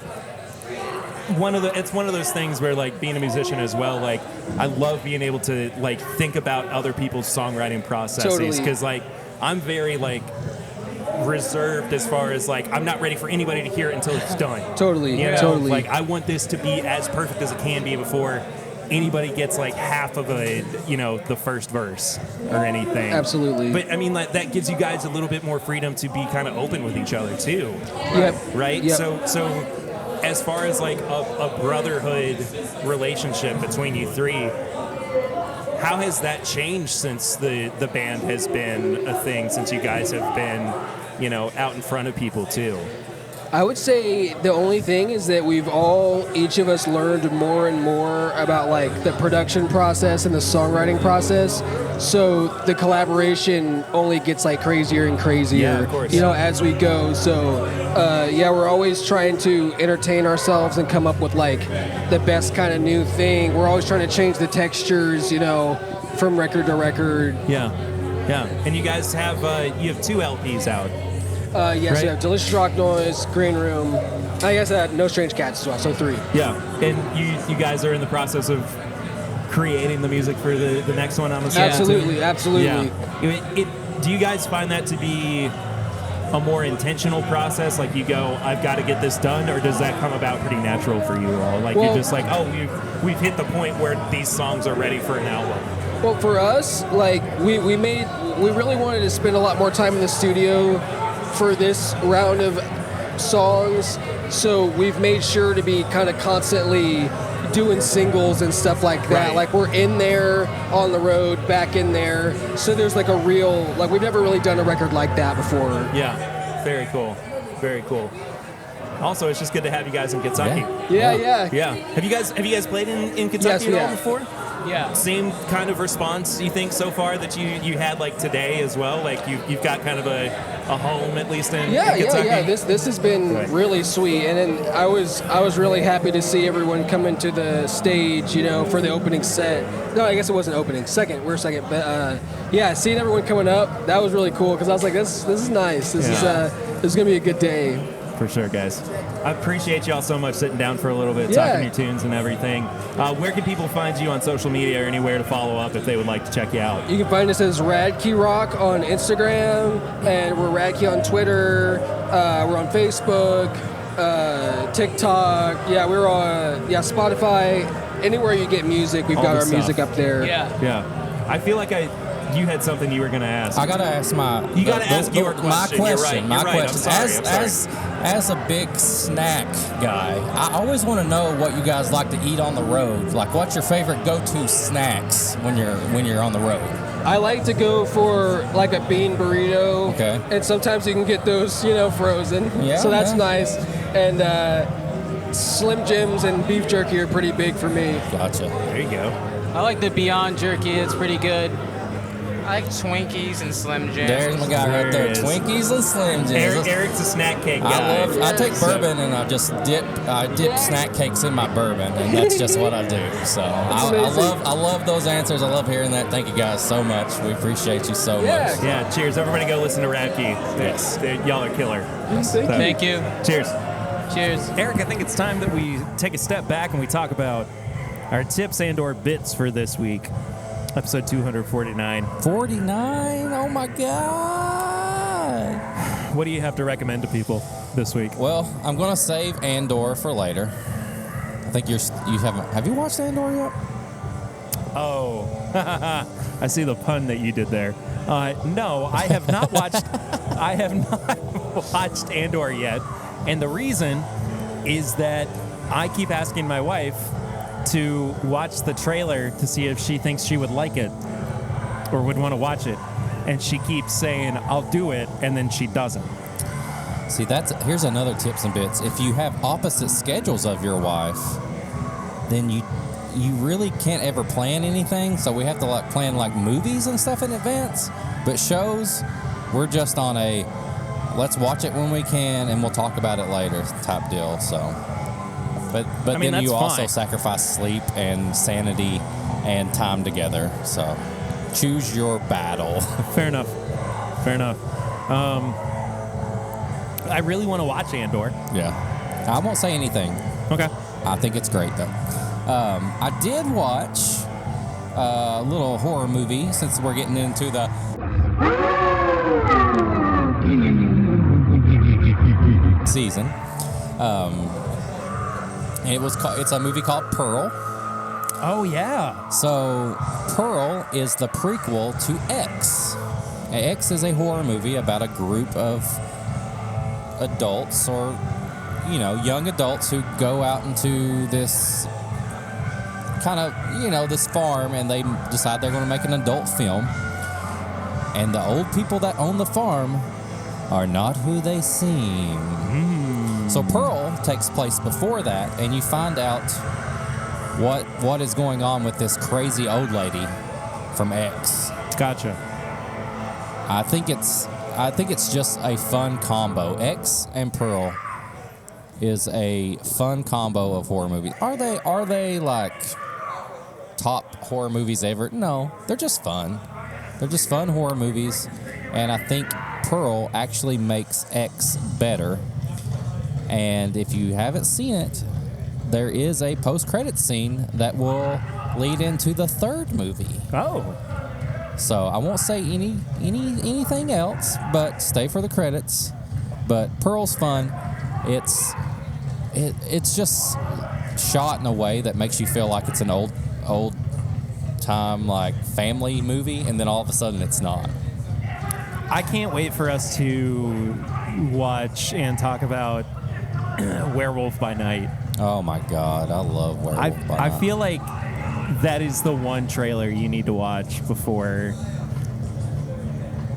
it's one of those things where like being a musician as well, like I love being able to like think about other people's songwriting processes, because like I'm very like reserved as far as like I'm not ready for anybody to hear it until it's done. Totally. Like I want this to be as perfect as it can be before anybody gets like half of the first verse or anything. Absolutely. But I mean, like that gives you guys a little bit more freedom to be kind of open with each other too. Yep. Right. Yep. So as far as like a brotherhood relationship between you three, how has that changed since the band has been a thing, since you guys have been, out in front of people too? I would say the only thing is that each of us learned more and more about like the production process and the songwriting process. So the collaboration only gets like crazier and crazier, yeah, of course. As we go. So we're always trying to entertain ourselves and come up with like the best kind of new thing. We're always trying to change the textures, from record to record. Yeah. And you guys have you have 2 LPs out. Yes, right? we have Delicious Rock Noise, Green Room. I guess No Strange Cats as well, so 3. Yeah, and you guys are in the process of creating the music for the next one, I'm assuming. Absolutely. Yeah. Do you guys find that to be a more intentional process? Like you go, I've got to get this done, or does that come about pretty natural for you all? Like you're just like, oh, we've hit the point where these songs are ready for an album. Well, for us, like we really wanted to spend a lot more time in the studio for this round of songs, so we've made sure to be kind of constantly doing singles and stuff like that. Right. Like we're in there on the road, back in there, so there's like a real, like we've never really done a record like that before. Yeah, very cool. Also, it's just good to have you guys in Kentucky. Yeah. Have you guys played in Kentucky at all before? Yeah. Same kind of response you think so far that you had like today as well? Like you've got kind of a home at least in Kentucky? This has been really sweet, and then I was really happy to see everyone come into the stage, for the opening set. No, I guess it wasn't opening. We're second, but seeing everyone coming up, that was really cool because I was like, this is nice. This is gonna be a good day. For sure, guys. I appreciate y'all so much sitting down for a little bit, talking your tunes and everything. Where can people find you on social media or anywhere to follow up if they would like to check you out? You can find us as Radkey Rock on Instagram, and we're Radkey on Twitter. We're on Facebook, TikTok. Yeah, we're on Spotify. Anywhere you get music, we've got our music up there. Yeah. I feel like you had something you were going to ask. I got to ask You got to ask your question. My question. I'm sorry. As a big snack guy, I always want to know what you guys like to eat on the road. Like, what's your favorite go-to snacks when you're on the road? I like to go for like a bean burrito. Okay. And sometimes you can get those, frozen. Yeah. So that's nice. And Slim Jims and beef jerky are pretty big for me. Gotcha. There you go. I like the Beyond Jerky. It's pretty good. I like Twinkies and Slim Jims. There's my guy right there. Twinkies and Slim Jims. Eric's a snack cake guy. I take bourbon and I just dip snack cakes in my bourbon, and that's just what I do. So I love those answers. I love hearing that. Thank you guys so much. We appreciate you so much. Yeah. Cheers. Everybody go listen to Radkey. Yes. Y'all are killer. Yes. Thank you. Cheers. Cheers. Eric, I think it's time that we take a step back and we talk about our tips and/or bits for this week. Episode 249. 49? Oh my God. What do you have to recommend to people this week? Well, I'm going to save Andor for later. I think you haven't. Have you watched Andor yet? Oh, I see the pun that you did there. No, I have not watched. I have not watched Andor yet, and the reason is that I keep asking my wife to watch the trailer to see if she thinks she would like it or would want to watch it, and she keeps saying I'll do it, and then she doesn't. See, here's another tips and bits. If you have opposite schedules of your wife, then you really can't ever plan anything. So we have to plan movies and stuff in advance. But shows, we're just on a let's watch it when we can and we'll talk about it later type deal. So, but then you also sacrifice sleep and sanity and time together. So choose your battle. Fair enough. I really want to watch Andor. Yeah. I won't say anything. Okay. I think it's great, though. I did watch a little horror movie since we're getting into the season. It's a movie called Pearl. Oh, yeah. So Pearl is the prequel to X. X is a horror movie about a group of adults or young adults who go out into this kind of this farm, and they decide they're going to make an adult film, and the old people that own the farm are not who they seem. So Pearl takes place before that, and you find out what is going on with this crazy old lady from X. Gotcha. I think it's just a fun combo. X and Pearl is a fun combo of horror movies. Are they like top horror movies ever? No, they're just fun. They're just fun horror movies, and I think Pearl actually makes X better. And if you haven't seen it, there is a post-credit scene that will lead into the third movie. Oh. So I won't say anything else, but stay for the credits. But Pearl's fun. It's just shot in a way that makes you feel like it's an old time like family movie, and then all of a sudden it's not. I can't wait for us to watch and talk about Werewolf by Night. Oh my God, I love Werewolf by Night. I feel like that is the one trailer you need to watch before,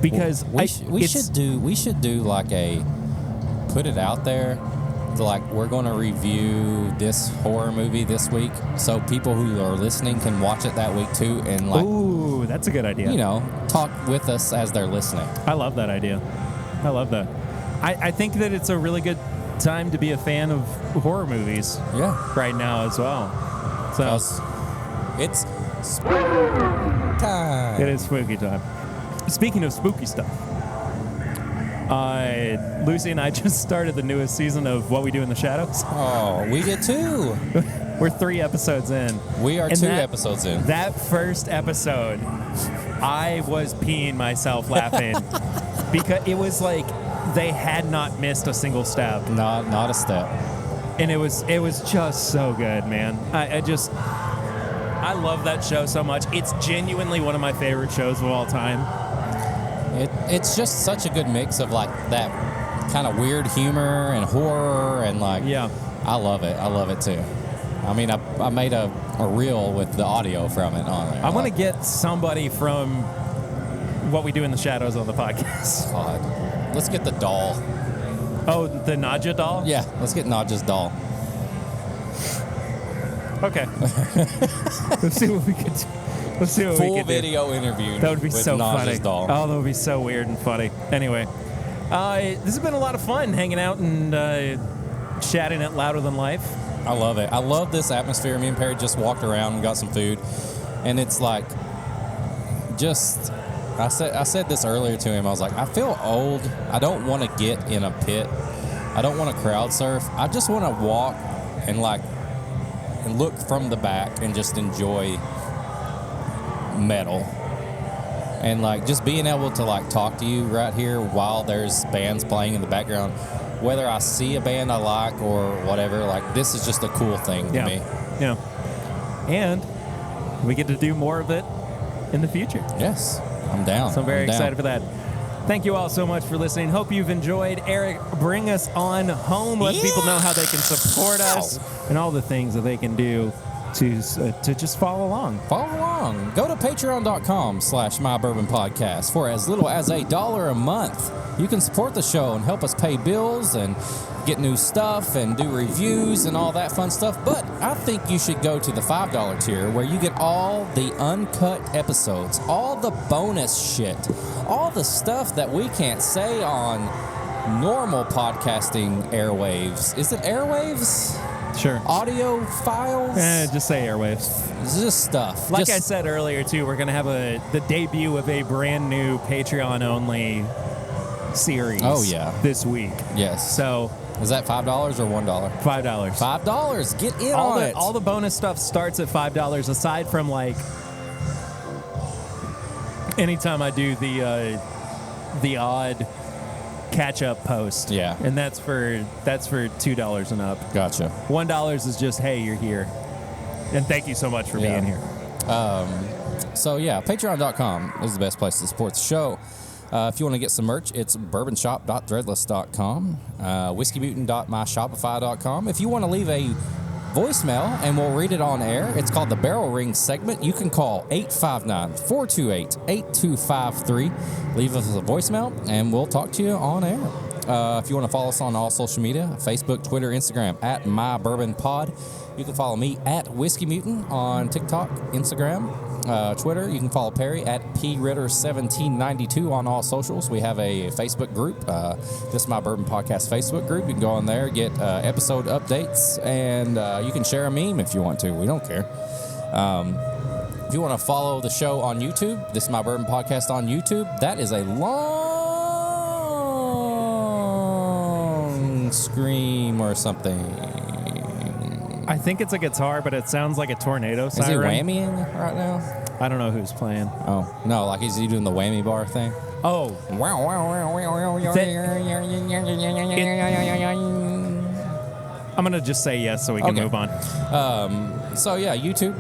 because we should do like a put it out there we're going to review this horror movie this week, so people who are listening can watch it that week too, and ooh, that's a good idea. Talk with us as they're listening. I love that idea. I love that. I think that it's a really good time to be a fan of horror movies. Yeah. Right now as well. So it's spooky time. It is spooky time. Speaking of spooky stuff, Lucy and I just started the newest season of What We Do in the Shadows. Oh, we did too. We're 3 episodes in. We are 2 episodes in. That first episode, I was peeing myself laughing because it was like they had not missed a single step. Not a step. And it was just so good, man. I love that show so much. It's genuinely one of my favorite shows of all time. It's just such a good mix of that kind of weird humor and horror and yeah. I love it. I love it too. I mean, I made a reel with the audio from it on there. I want to get somebody from What We Do in the Shadows on the podcast. God. Let's get the doll. Oh, the Nadja doll? Yeah, let's get Nadja's doll. Okay. Let's see what we could do. Let's see what Full we could do. video interview. That would be with so Nadja's funny. doll. Oh, that would be so weird and funny. Anyway, this has been a lot of fun hanging out and chatting it louder than life. I love it. I love this atmosphere. Me and Perry just walked around and got some food, and it's I said this earlier to him. I was like, I feel old. I don't want to get in a pit. I don't want to crowd surf. I just want to walk and look from the back and just enjoy metal. And just being able to talk to you right here while there's bands playing in the background, whether I see a band I like or whatever, this is just a cool thing to me. Yeah. And we get to do more of it in the future. Yes. I'm down. So I'm very excited for that. Thank you all so much for listening. Hope you've enjoyed. Eric, bring us on home. Let people know how they can support us and all the things that they can do to just follow along. Follow along. Go to patreon.com/mybourbonpodcast for as little as $1 a month. You can support the show and help us pay bills and get new stuff and do reviews and all that fun stuff. But I think you should go to the $5 tier where you get all the uncut episodes, all the bonus shit, all the stuff that we can't say on normal podcasting airwaves. Is it airwaves? Sure. Audio files? Just say airwaves. It's just stuff. I said earlier, too, we're going to have the debut of a brand new Patreon-only series this week. Yes. So... Is that $5 or $1? $5. $5. Get in on it. All the bonus stuff starts at $5, aside from anytime I do the odd catch-up post. Yeah. And that's for $2 and up. Gotcha. $1 is just, hey, you're here. And thank you so much for being here. Patreon.com is the best place to support the show. If you want to get some merch, it's bourbonshop.threadless.com, whiskeymutant.myshopify.com. If you want to leave a voicemail and we'll read it on air, it's called the Barrel Ring segment. You can call 859-428-8253. Leave us a voicemail and we'll talk to you on air. If you want to follow us on all social media, Facebook, Twitter, Instagram, at MyBourbonPod. You can follow me at Whiskey Mutant on TikTok, Instagram, Twitter. You can follow Perry at PRitter1792 on all socials. We have a Facebook group, This is My Bourbon Podcast Facebook group. You can go on there, get episode updates, and you can share a meme if you want to. We don't care. If you want to follow the show on YouTube, This is My Bourbon Podcast on YouTube. That is a long scream or something. I think it's a guitar, but it sounds like a tornado siren. Is he whammying right now? I don't know who's playing. Oh, no, is he doing the whammy bar thing? Oh. I'm going to just say yes so we can move on. YouTube.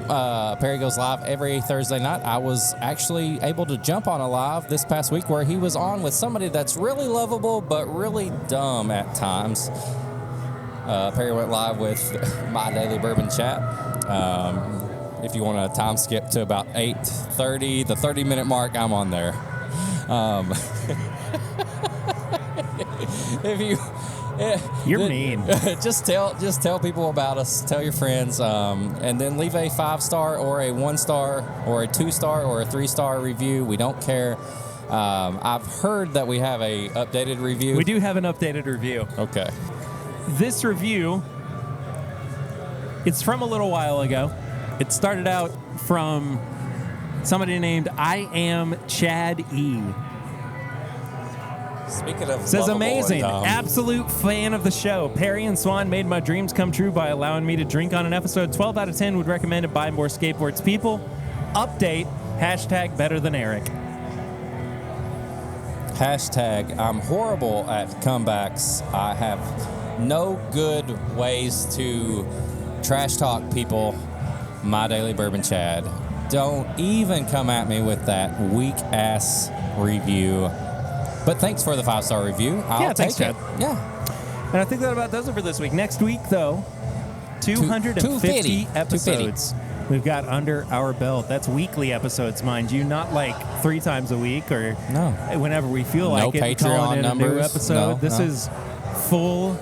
Perry goes live every Thursday night. I was actually able to jump on a live this past week where he was on with somebody that's really lovable but really dumb at times. Perry went live with My Daily Bourbon Chat. If you want to time skip to about 8:30, the 30-minute mark, I'm You're mean. Just tell people about us. Tell your friends, and then leave a 5-star or a 1-star or a 2-star or a 3-star review. We don't care. I've heard that we have a updated review. We do have an updated review. Okay. This review, it's from a little while ago. It started out from somebody named I Am Chad E. Speaking of Says lovable amazing, and dumb. absolute fan of the show. Perry and Swan made my dreams come true by allowing me to drink on an episode. 12 out of 10 would recommend to buy more skateboards. People, update, hashtag better than Eric. Hashtag I'm horrible at comebacks. I have no good ways to trash talk people. My Daily Bourbon Chad. Don't even come at me with that weak ass review. But thanks for the 5-star review. I'll thanks, take it. Chad. Yeah. And I think that about does it for this week. Next week, though, 250 episodes we've got under our belt. That's weekly episodes, mind you, not like 3 times a week or whenever we feel like it. Patreon calling in numbers. a new episode. No, this is full,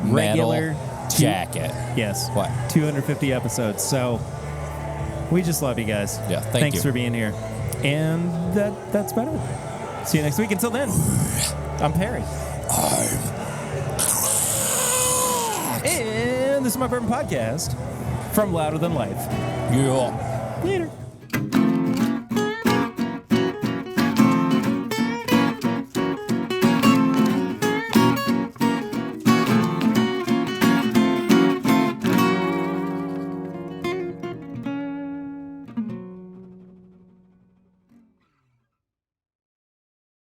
Metal regular jacket. Yes. What? 250 episodes. So we just love you guys. Yeah, Thanks you. for being here. And that's about it. See you next week. Until then, I'm Perry. And this is my Bourbon Podcast from Louder Than Life. Yeah. Later.